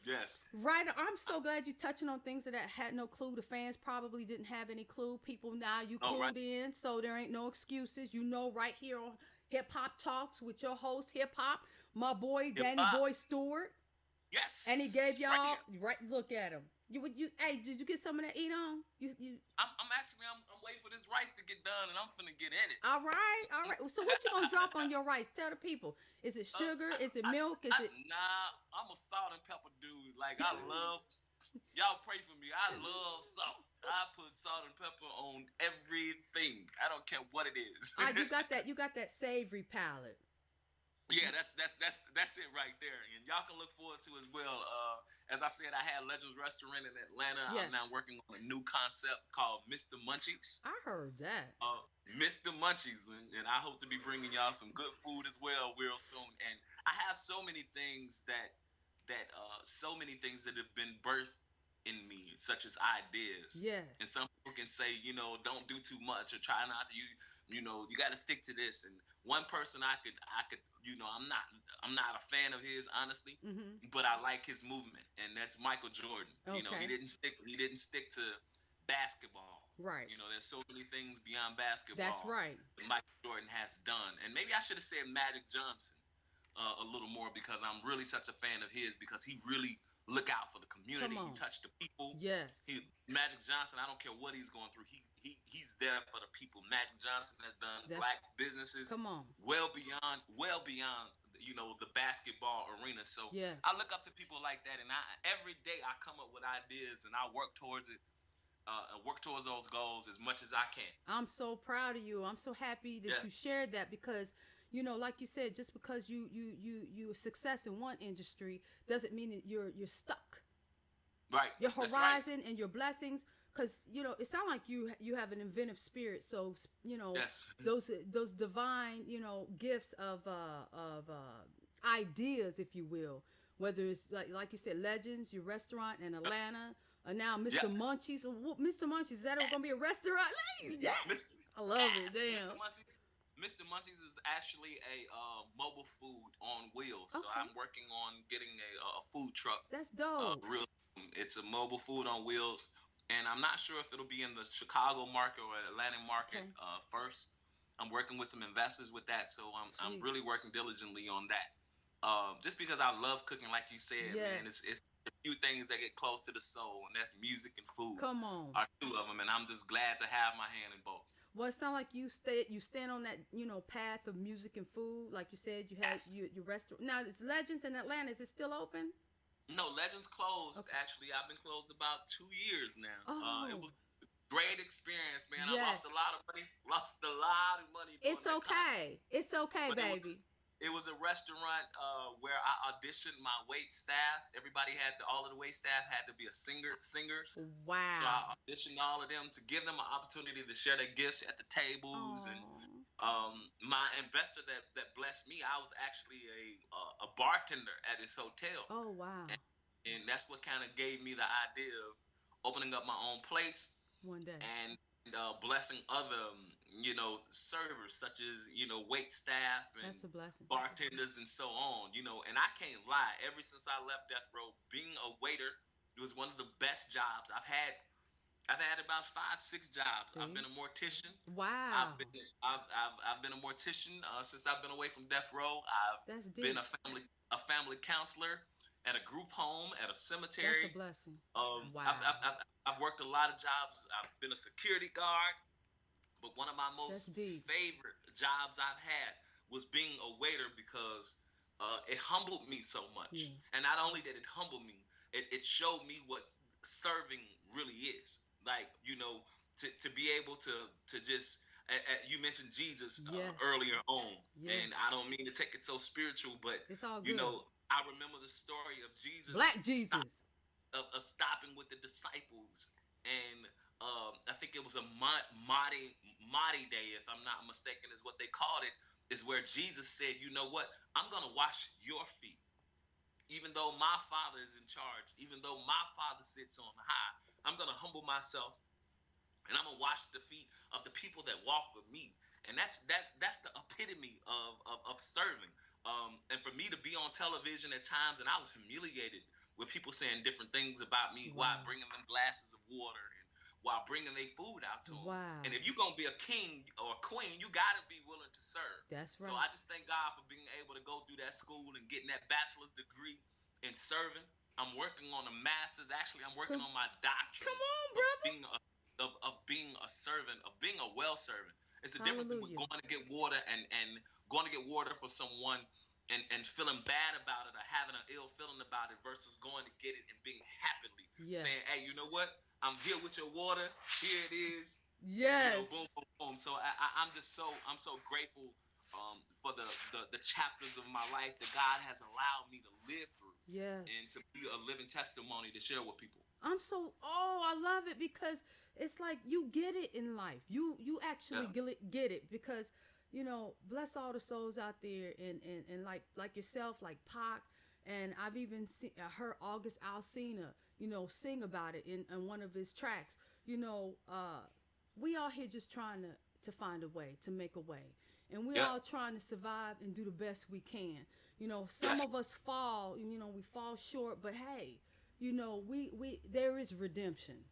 Yes. Right, I'm so glad you're touching on things that I had no clue. The fans probably didn't have any clue. People now you clued right. in, so there ain't no excuses. Right here on Hip Hop Talks with your host, Hip Hop, my boy Danny Hip-hop. Boy Steward, Yes. and he gave y'all Right right. Look at him. Hey, did you get some of that eat on? You. I'm actually waiting for this rice to get done, and I'm finna get in it. All right. So what you gonna drop on your rice? Tell the people. Is it sugar? Is it milk? Is it? Nah, I'm a salt and pepper dude. Like I love. Y'all pray for me. I love salt. I put salt and pepper on everything. I don't care what it is. You got that savory palate. Yeah, that's it right there, and y'all can look forward to as well. As I said, I had Legends Restaurant in Atlanta. Yes. I'm now working on a new concept called Mr. Munchies. I heard that. Mr. Munchies, and I hope to be bringing y'all some good food as well real soon. And I have so many things that have been birthed in me, such as ideas. Yes. And some people can say, don't do too much or try not to. You got to stick to this. And one person I could, I'm not a fan of his, honestly, but I like his movement, and that's Michael Jordan. Okay. He didn't stick to basketball. Right. There's so many things beyond basketball. That's right. That Michael Jordan has done, and maybe I should have said Magic Johnson a little more because I'm really such a fan of his because he really look out for the community. He touched the people. Yes. Magic Johnson, I don't care what he's going through. He's there for the people. Magic Johnson has done black businesses well beyond the basketball arena. So yes. I look up to people like that, and every day I come up with ideas and I work towards it. Work towards those goals as much as I can. I'm so proud of you. I'm so happy that you shared that because like you said, just because you success in one industry doesn't mean that you're stuck. Right. Your horizon and your blessings, because it sounds like you have an inventive spirit. So yes. those divine gifts of ideas, if you will. Whether it's like you said, Legends, your restaurant in Atlanta, and now Mr. Munchies. Mr. Munchies, is that going to be a restaurant? Yes. I love it. Damn. Mr. Munchies is actually a mobile food on wheels. Okay. So I'm working on getting a food truck. That's dope. It's a mobile food on wheels, and I'm not sure if it'll be in the Chicago market or Atlanta market first. I'm working with some investors with that, so I'm really working diligently on that. Just because I love cooking, like you said, man, it's a few things that get close to the soul, and that's music and food. Come on, are two of them, and I'm just glad to have my hand in both. Well, it sounds like you stand on that path of music and food, like you said. You had your restaurant. Now it's Legends in Atlanta. Is it still open? No, Legends closed. Okay. Actually, I've been closed about 2 years now. Oh. It was a great experience, man. Yes. I lost a lot of money. It's okay. It's okay, but baby. It was a restaurant where I auditioned my wait staff. All of the wait staff had to be singers. Wow. So I auditioned all of them to give them an opportunity to share their gifts at the tables. My investor that blessed me, I was actually a bartender at his hotel, Oh wow. and, and that's what kind of gave me the idea of opening up my own place One day. and blessing other servers such as wait staff and That's a blessing. bartenders and so on. And I can't lie, ever since I left death row, being a waiter, it was one of the best jobs I've had about 5, 6 jobs. I've See? been a mortician. Wow. I've been a mortician since I've been away from death row. I've That's been deep. a family counselor at a group home, at a That's a cemetery. blessing. Um, I've, Wow. I've, I've, I've worked a lot of jobs. I've been a security guard. But one of my That's most deep. favorite jobs I've had was being a waiter because it humbled me so Yeah. much. And not only did it humble me, it showed me what serving really is. Like, to be able to just, you mentioned Jesus Yes. earlier on, Yes. and I don't mean to take it so spiritual, but, It's all good. I remember the story of Jesus Black Jesus. of stopping with the disciples, and I think it was a Mighty Day, if I'm not mistaken, is what they called it. Is where Jesus said, "You know what? I'm gonna wash your feet, even though my Father is in charge, even though my Father sits on high. I'm gonna humble myself, and I'm gonna wash the feet of the people that walk with me." And that's the epitome of serving. And for me to be on television at times, and I was humiliated with people saying different things about me while Wow. bringing them glasses of water and while bringing their food out to them. Wow. And if you're gonna be a king or a queen, you gotta be willing to serve. That's So right. I just thank God for being able to go through that school and getting that bachelor's degree in serving. I'm working on a master's. Actually, I'm working Come on my doctorate on, of brother. being being a servant, of being a well servant. It's a difference with Hallelujah. going to get water and going to get water for someone and feeling bad about it or having an ill feeling about it versus going to get it and being happily Yes. saying, "Hey, you know what? I'm here with your water. Here it is." Boom, Yes. boom, boom. So I'm so grateful for the chapters of my life that God has allowed me to live through Yes. and to be a living testimony to share with people. I'm so I love it because it's like you get it in life. You actually Yeah. get it because bless all the souls out there and like yourself, like Pac, and I've even heard August Alsina, sing about it in one of his tracks. We all here just trying to find a way, to make a way. And we Yeah. all trying to survive and do the best we can. Some Yes. of us fall, we fall short, but hey, we there is redemption.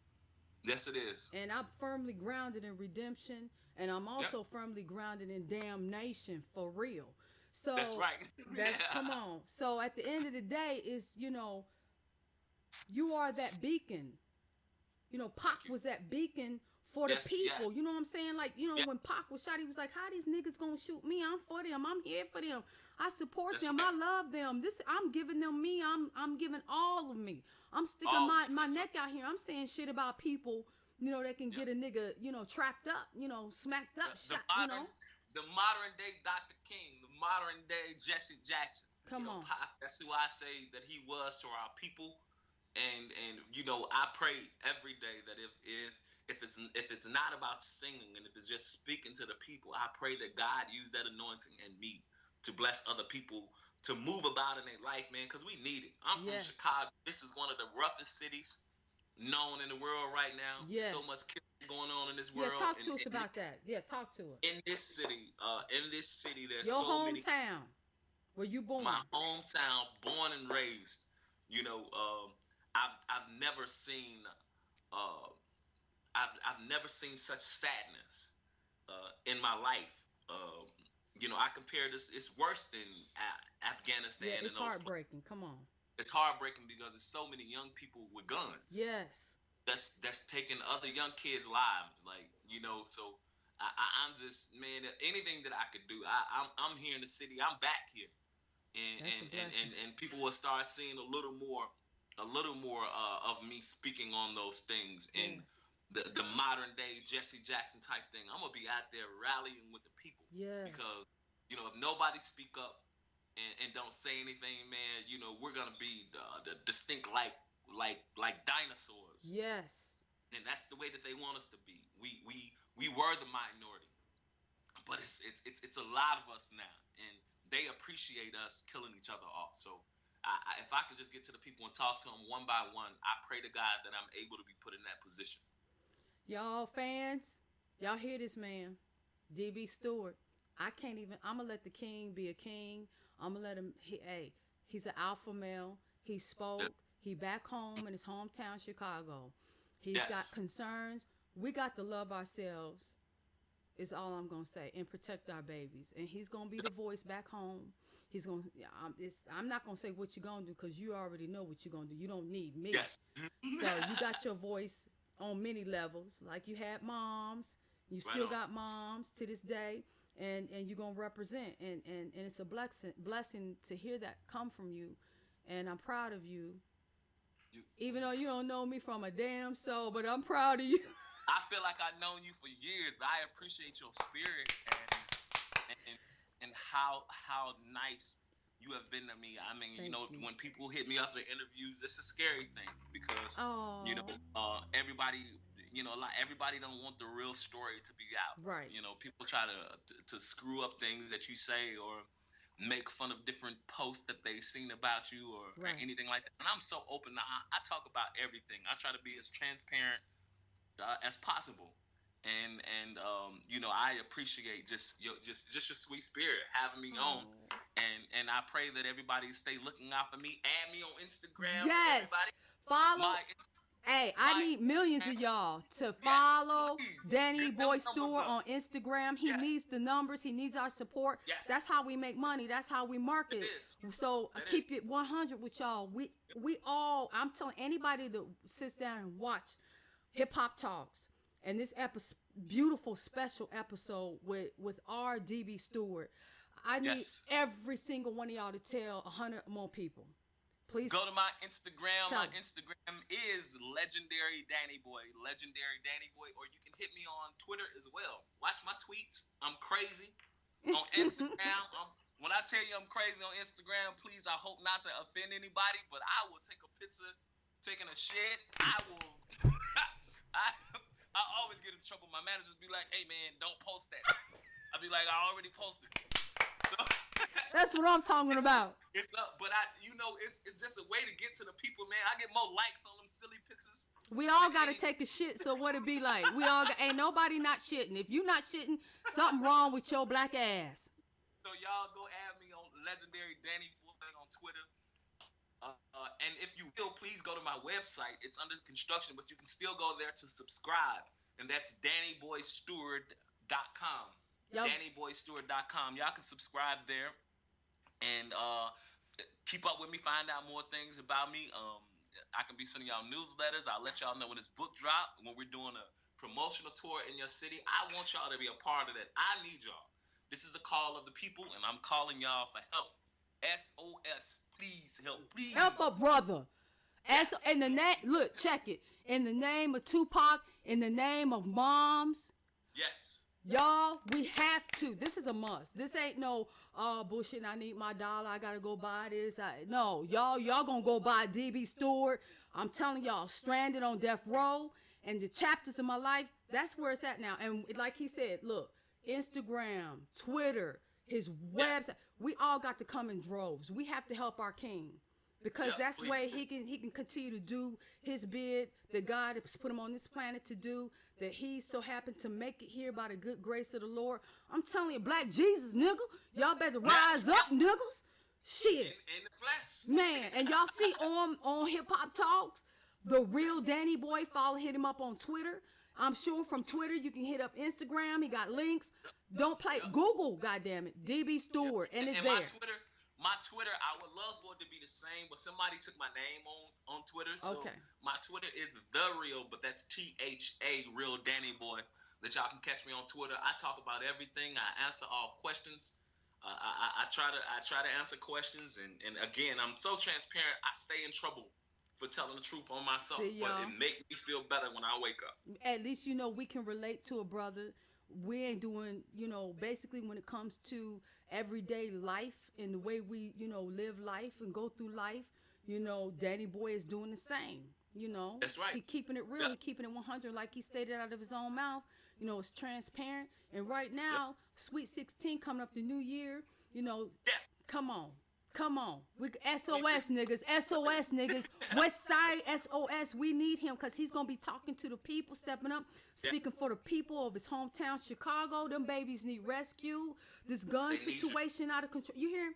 Yes, it is. And I'm firmly grounded in redemption, and I'm Yep. also firmly grounded in damnation for real. That's So right. that's come Yeah. on. So at the end of the day, is you are that beacon. Pac Thank you. was that beacon for the Yes. Yeah. people. You know what I'm saying? Like, Yeah. when Pac was shot, he was like, "How these niggas gonna shoot me? I'm for them. I'm here for them. I support That's them. right. I love them. I'm giving them me. I'm giving all of me. I'm sticking All my that's right. neck out here. I'm saying shit about people, that can Yeah. get a nigga, trapped up, smacked The, up, the shot, modern the modern day Dr. King, the modern day Jesse Jackson. Come on. Pac, that's who I say that he was to our people. And I pray every day that if it's not about singing and if it's just speaking to the people, I pray that God use that anointing in me to bless other people to move about in their life, man, because we need it. I'm from Yes. Chicago. This is one of the roughest cities known in the world right now. So Yes. much killing going on in this Yeah, world, talk to us about that. Yeah, talk to us. in this city, there's Your so many. hometown, where you My born. hometown, born and raised. You know, I've never seen uh, I've never seen such sadness in my life. I compare this. It's worse than Yeah, Afghanistan it's and those. heartbreaking. Come on. It's heartbreaking because there's so many young people with guns Yes. that's taking other young kids' lives. Like, so I'm just, man. Anything that I could do, I'm here in the city. I'm back here, and That's a and and blessing. and, and people will start seeing a little more of me speaking on those things Yes. and the modern day Jesse Jackson type thing. I'm gonna be out there rallying with the people Yes. because if nobody speak up and don't say anything, man, we're gonna be the distinct like dinosaurs, Yes. and that's the way that they want us to be. We were the minority. but it's a lot of us now, and they appreciate us killing each other off. So if I could just get to the people and talk to them one by one, I pray to God that I'm able to be put in that position. Y'all fans, y'all hear this man, DB Steward. I can't even. I'm gonna let the king be a king. I'm gonna let him. Hey, he's an alpha male. He spoke. He back home in his hometown, Chicago. He's got Yes. concerns. We got to love ourselves. Is all I'm gonna say, and protect our babies. And he's gonna be the voice back home. He's gonna. I'm not gonna say what you're gonna do because you already know what you're gonna do. You don't need me. Yes. So you got your voice on many levels. Like you had moms, you Right still on. got moms to this day, and you're gonna represent. And it's a blessing to hear that come from you. And I'm proud of you. You, Even though you don't know me from a damn soul, but I'm proud of you. I feel like I've known you for years. I appreciate your spirit and how nice you have been to me. I mean, Thank you. when people hit me up for interviews, it's a scary thing because Oh, everybody, everybody don't want the real story to be out. right. People try to screw up things that you say or make fun of different posts that they've seen about you or Right. anything like that. And I'm so open. I talk about everything. I try to be as transparent as possible. I appreciate just your sweet spirit having me on, Oh. and I pray that everybody stay looking out for me. Add me on Instagram. Yes. Everybody, Follow. my Hey, I my need millions of y'all to yes, follow please Danny get them Boy numbers Stewart up. on Instagram. He Yes, needs the numbers. He needs our support. yes, That's how we make money. That's how we market it it. is. So I That is. keep it 100 with y'all. We all. I'm telling anybody that sits down and watch Hip Hop Talks and this beautiful special episode with R&B Stewart. I need Yes. every single one of y'all to tell 100 more people. Please Go to my Instagram. tell My them. Instagram is Legendary Danny Boy. Legendary Danny Boy. Or you can hit me on Twitter as well. Watch my tweets. I'm crazy on Instagram. When I tell you I'm crazy on Instagram, please, I hope not to offend anybody, but I will take a picture taking a shit. I will. I always get in trouble. My managers be like, "Hey man, don't post that." I be like, "I already posted." So, That's what I'm talking it's, about. it's up, but it's just a way to get to the people, man. I get more likes on them silly pictures. We all than got to any- take a shit. So what it be like? We all got, ain't nobody not shitting. If you not shitting, something wrong with your black ass. So y'all go add me on Legendary Danny Boy on Twitter. And if you will, please go to my website. It's under construction, but you can still go there to subscribe. And that's DannyBoySteward.com. Yo, DannyBoySteward.com. Y'all can subscribe there and keep up with me, find out more things about me. I can be sending y'all newsletters. I'll let y'all know when this book drop, when we're doing a promotional tour in your city. I want y'all to be a part of that. I need y'all. This is a call of the people, and I'm calling y'all for help. SOS. Please help. Please. help a brother. As Yes. in the name, look, check it. In the name of Tupac, in the name of moms, Yes. y'all, we have to. This is a must. This ain't no bullshit. I need my dollar. I gotta go buy this. No, y'all gonna go buy DB Stewart. I'm telling y'all, stranded on death row, and the chapters of my life. That's where it's at now. And like he said, look, Instagram, Twitter, his website. We all got to come in droves. We have to help our king. Because Yeah, that's please. way he can continue to do his bid that God has put him on this planet to do, that he so happened to make it here by the good grace of the Lord. I'm telling you, Black Jesus, nigga, y'all better rise up, niggas. Shit. In the flesh. Man, and y'all see on Hip Hop Talks, the real Danny Boy, hit him up on Twitter. I'm sure from Twitter you can hit up Instagram. He got links. Don't play Google, goddammit, DB Stewart, and it's and there. my Twitter, I would love for it to be the same, but somebody took my name on Twitter. So Okay. my Twitter is The Real, but that's THA Real Danny Boy. That y'all can catch me on Twitter. I talk about everything. I answer all questions. I try to answer questions, and again, I'm so transparent. I stay in trouble for telling the truth on myself, See, but y'all. it makes me feel better when I wake up. At least we can relate to a brother. We ain't doing, basically when it comes to everyday life and the way we, live life and go through life, Danny Boy is doing the same. That's right. He keeping it real. Yeah. He keeping it 100 like he stated out of his own mouth. It's transparent. And right now, Sweet 16 coming up the new year, Yes. come on. Come on. We SOS niggas. SOS niggas. West Side SOS. We need him because he's going to be talking to the people, stepping up, speaking for the people of his hometown, Chicago. Them babies need rescue. This gun situation out of control. You hear him?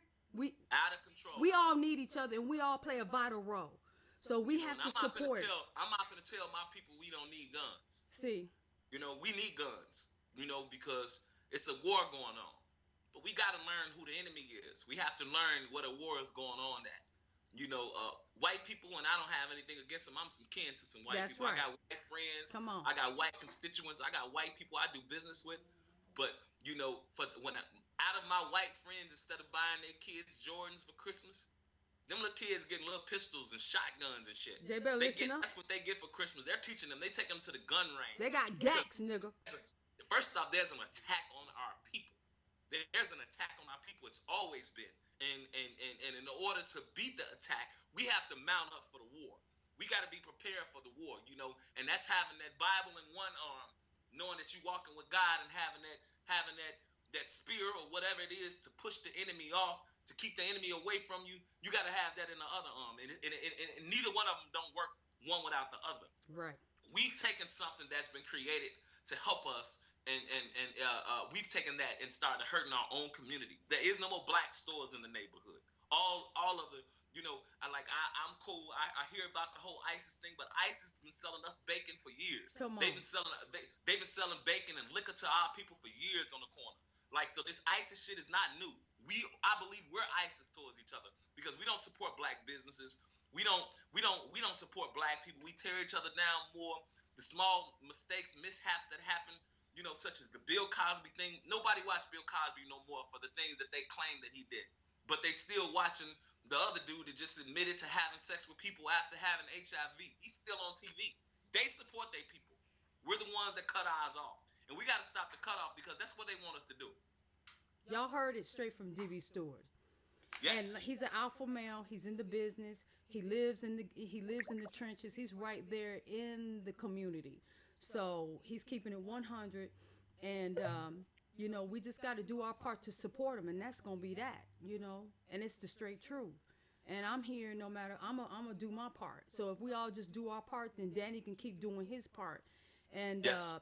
Out of control. We all need each other and we all play a vital role. So we have to support. I'm not going to tell my people we don't need guns. See. We need guns, because it's a war going on. But we got to learn who the enemy is. We have to learn what a war is going on at. White people, and I don't have anything against them. I'm some kin to some white people. Right. I got white friends. Come on. I got white constituents. I got white people I do business with. But, out of my white friends, instead of buying their kids Jordans for Christmas, them little kids getting little pistols and shotguns and shit. They better listen up. That's what they get for Christmas. They're teaching them. They take them to the gun range. They got gacks, nigga. First off, there's an attack on our people. There's an attack on our people. It's always been. And in order to beat the attack, we have to mount up for the war. We got to be prepared for the war, and that's having that Bible in one arm, knowing that you're walking with God and having that spear or whatever it is to push the enemy off, to keep the enemy away from you. You got to have that in the other arm. And neither one of them don't work one without the other. Right. We've taken something that's been created to help us, and we've taken that and started hurting our own community. There is no more black stores in the neighborhood. All of the, I'm cool. I hear about the whole ISIS thing, but ISIS has been selling us bacon for years. Come on. They've been selling bacon and liquor to our people for years on the corner. So this ISIS shit is not new. I believe we're ISIS towards each other because we don't support black businesses. We don't support black people. We tear each other down more. The small mistakes, mishaps that happen, such as the Bill Cosby thing. Nobody watched Bill Cosby no more for the things that they claim that he did. But they still watching the other dude that just admitted to having sex with people after having HIV. He's still on TV. They support their people. We're the ones that cut ours off. And we got to stop the cutoff because that's what they want us to do. Y'all heard it straight from D.B. Steward. Yes. And he's an alpha male. He's in the business. He lives in the trenches. He's right there in the community. So he's keeping it 100. And, we just got to do our part to support him. And that's going to be that, And it's the straight truth. And I'm here no matter. I'm going to do my part. So if we all just do our part, then Danny can keep doing his part. And yes.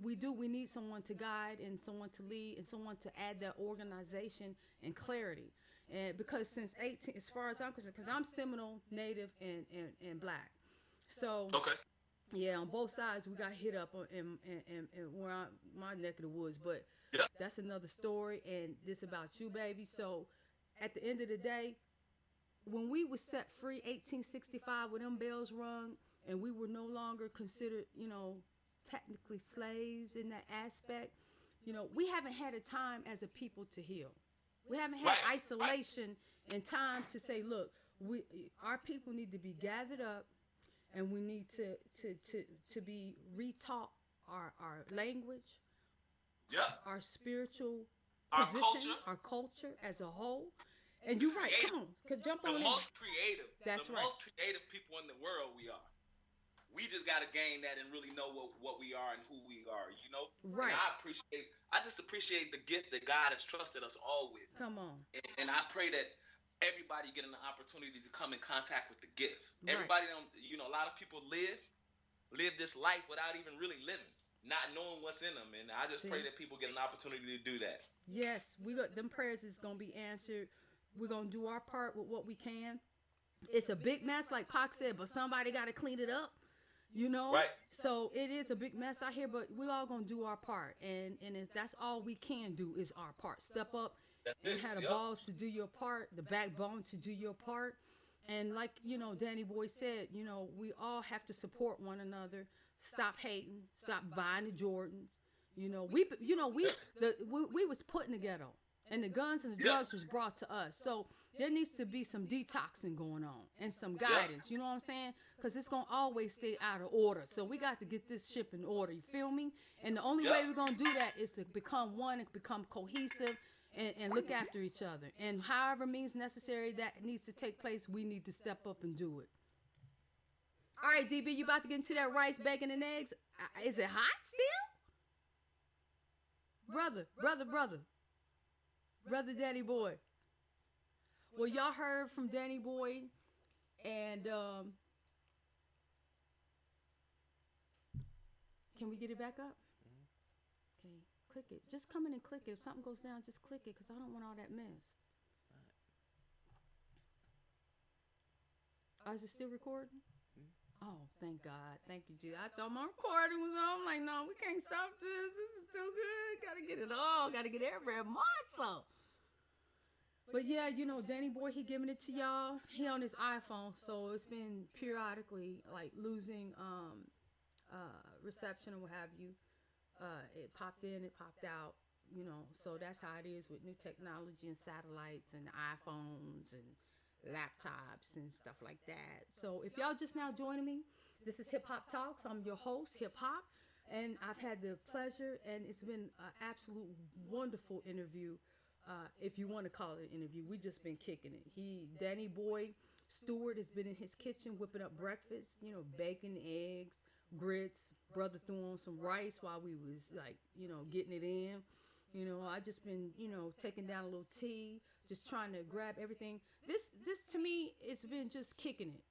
We need someone to guide and someone to lead and someone to add that organization and clarity. And because since 18, as far as I'm concerned, because I'm Seminole, Native, and Black. So, okay. Yeah, on both sides, we got hit up in where my neck of the woods. But that's another story, and this about you, baby. So at the end of the day, when we was set free, 1865, when them bells rung, and we were no longer considered, technically slaves in that aspect, we haven't had a time as a people to heal. We haven't had isolation and time to say, look, our people need to be gathered up, and we need to be retaught our language, our spiritual position, our culture as a whole. And you're right. Come on, jump on in. The most creative. That's right. Most creative people in the world we are. We just got to gain that and really know what we are and who we are, Right. And I just appreciate the gift that God has trusted us all with. Come on. And I pray that everybody getting the opportunity to come in contact with the gift. Right. Everybody don't, a lot of people live this life without even really living, not knowing what's in them. And I just pray that people get an opportunity to do that. Yes, we got them prayers is going to be answered. We're going to do our part with what we can. It's a big mess, like Pac said, but somebody got to clean it up. Right. So it is a big mess out here, but we're all gonna do our part, and if that's all we can do is our part. Step up and have the balls to do your part, the backbone to do your part, and like Danny Boy said, we all have to support one another. Stop hating. Stop buying the Jordans. We was put in the ghetto, and the guns and the drugs was brought to us. So there needs to be some detoxing going on and some guidance. You know what I'm saying? Because it's going to always stay out of order. So we got to get this ship in order. You feel me? And the only way we're going to do that is to become one and become cohesive and look after each other. And however means necessary that needs to take place, we need to step up and do it. All right, DB, you about to get into that rice, bacon, and eggs? Is it hot still? brother Danny Boy. Well, y'all heard from Danny Boy, and can we get it back up? Okay, click it. Just come in and click it. If something goes down, just click it, because I don't want all that mess. Oh, is it still recording? Oh, thank God. Thank you, G. I thought my recording was on. I'm like, no, we can't stop this. This is too good. Gotta get it all. Gotta get every muscle. But yeah, you know, Danny Boy, he giving it to y'all. He on his iPhone, so it's been periodically like losing reception or what have you. It popped in, it popped out, you know. So that's how it is with new technology and satellites and iPhones and laptops and stuff like that. So if y'all just now joining me, this is Hop Talkx. I'm your host, Hip Hop, and I've had the pleasure, and it's been an absolute wonderful interview. If you want to call it an interview, we just been kicking it. Danny Boy Steward has been in his kitchen whipping up breakfast, you know, bacon, eggs, grits. Brother threw on some rice while we was like, you know, getting it in. You know, I just been, you know, taking down a little tea, just trying to grab everything. This to me, it's been just kicking it.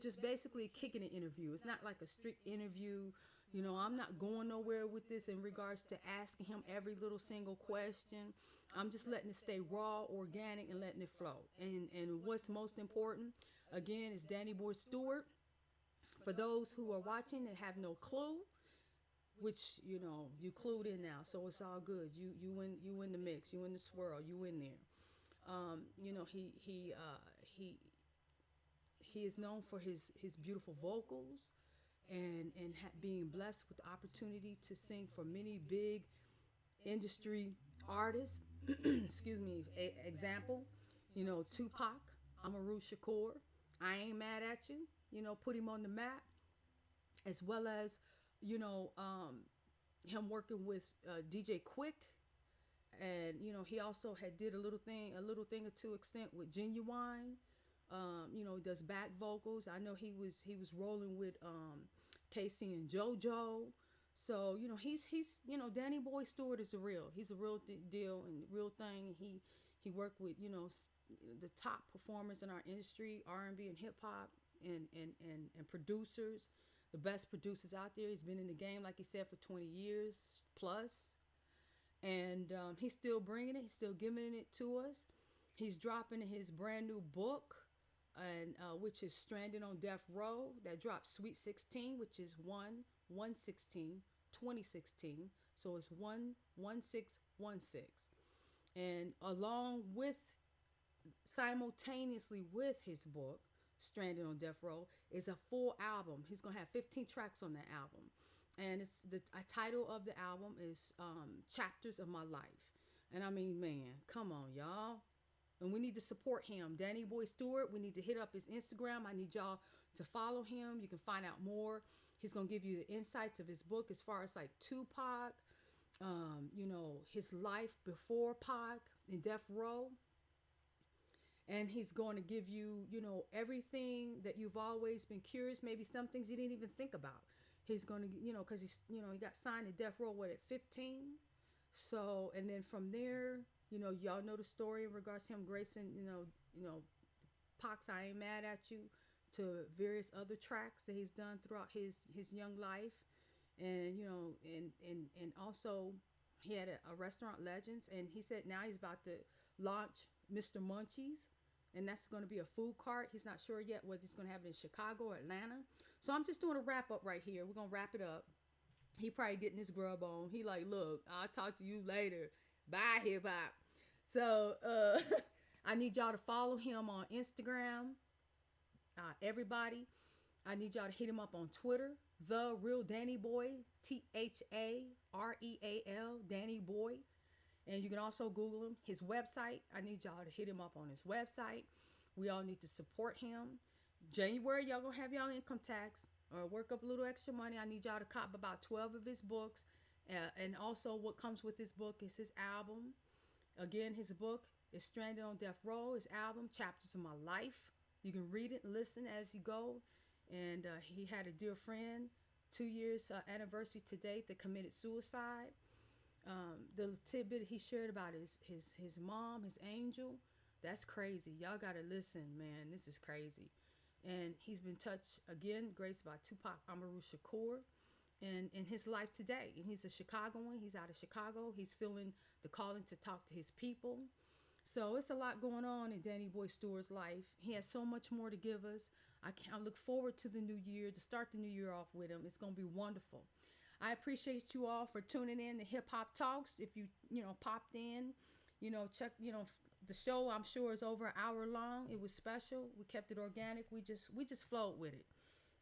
Just basically kicking an interview. It's not like a strict interview. You know, I'm not going nowhere with this in regards to asking him every little single question. I'm just letting it stay raw, organic, and letting it flow. And what's most important, again, is Danny Boy Steward. For those who are watching and have no clue, which, you know, you clued in now, so it's all good. You in the mix, you in the swirl, you in there. You know, he is known for his beautiful vocals, and being blessed with the opportunity to sing for many big industry artists. Excuse me. Example, you know, Tupac, Amaru Shakur, I Ain't Mad at You. You know, put him on the map, as well as, you know, him working with DJ Quick, and you know, he also had did a little thing or two extent with Genuine. You know, he does back vocals. I know he was rolling with Casey and JoJo. So you know, he's you know, Danny Boy Steward is he's a real deal and real thing. He worked with, you know, the top performers in our industry, R&B and hip hop, and producers, the best producers out there. He's been in the game, like he said, for 20 years plus. And he's still bringing it. He's still giving it to us. He's dropping his brand new book, and which is Stranded on Death Row, that dropped Sweet 16, which is 1/1/16, 2016. So it's 1/16/16. And along with, simultaneously with his book, Stranded on Death Row, is a full album. He's gonna have 15 tracks on that album, and it's the title of the album is Chapters of My Life. And I mean, man, come on, y'all. And we need to support him, Danny Boy Steward. We need to hit up his Instagram. I need y'all to follow him. You can find out more. He's gonna give you the insights of his book as far as like Tupac, you know, his life before Pac in Death Row. And he's going to give you, you know, everything that you've always been curious, maybe some things you didn't even think about. He's going to, you know, because he's, you know, he got signed to Death Row, at 15? So, and then from there, you know, y'all know the story in regards to him gracing, you know, Pac's I Ain't Mad at You, to various other tracks that he's done throughout his young life. And, you know, and also he had a restaurant Legends, and he said now he's about to launch Mr. Munchies, and that's going to be a food cart. He's not sure yet whether he's going to have it in Chicago or Atlanta. So I'm just doing a wrap up right here. We're going to wrap it up. He probably getting his grub on. He like, look, I'll talk to you later. Bye, hip hop. So I need y'all to follow him on Instagram. Everybody, I need y'all to hit him up on Twitter. The Real Danny Boy, THAREAL, Danny Boy. And you can also Google him. His website, I need y'all to hit him up on his website. We all need to support him. January, y'all gonna have y'all income tax or work up a little extra money. I need y'all to cop about 12 of his books. And also what comes with his book is his album. Again, his book is Stranded on Death Row. His album, Chapters of My Life. You can read it and listen as you go. And he had a dear friend, 2 years anniversary to date, that committed suicide. the tidbit he shared about his mom, his angel, that's crazy. Y'all gotta listen, man. This is crazy. And he's been touched again, graced by Tupac Amaru Shakur and in his life today. And he's a Chicagoan. He's out of Chicago. He's feeling the calling to talk to his people. So it's a lot going on in Danny Boy Steward's life. He has so much more to give us. I look forward to the new year, to start the new year off with him. It's going to be wonderful. I appreciate you all for tuning in to Hip Hop Talks. If you popped in, check, the show I'm sure is over an hour long. It was special. We kept it organic. We just flowed with it.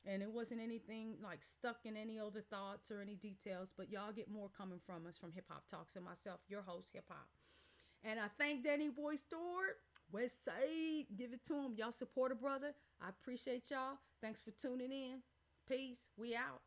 And it wasn't anything like stuck in any other thoughts or any details, but y'all get more coming from us from Hip Hop Talks and myself, your host, Hip Hop. And I thank Danny Boy Steward. West Side. Give it to him. Y'all support a brother. I appreciate y'all. Thanks for tuning in. Peace. We out.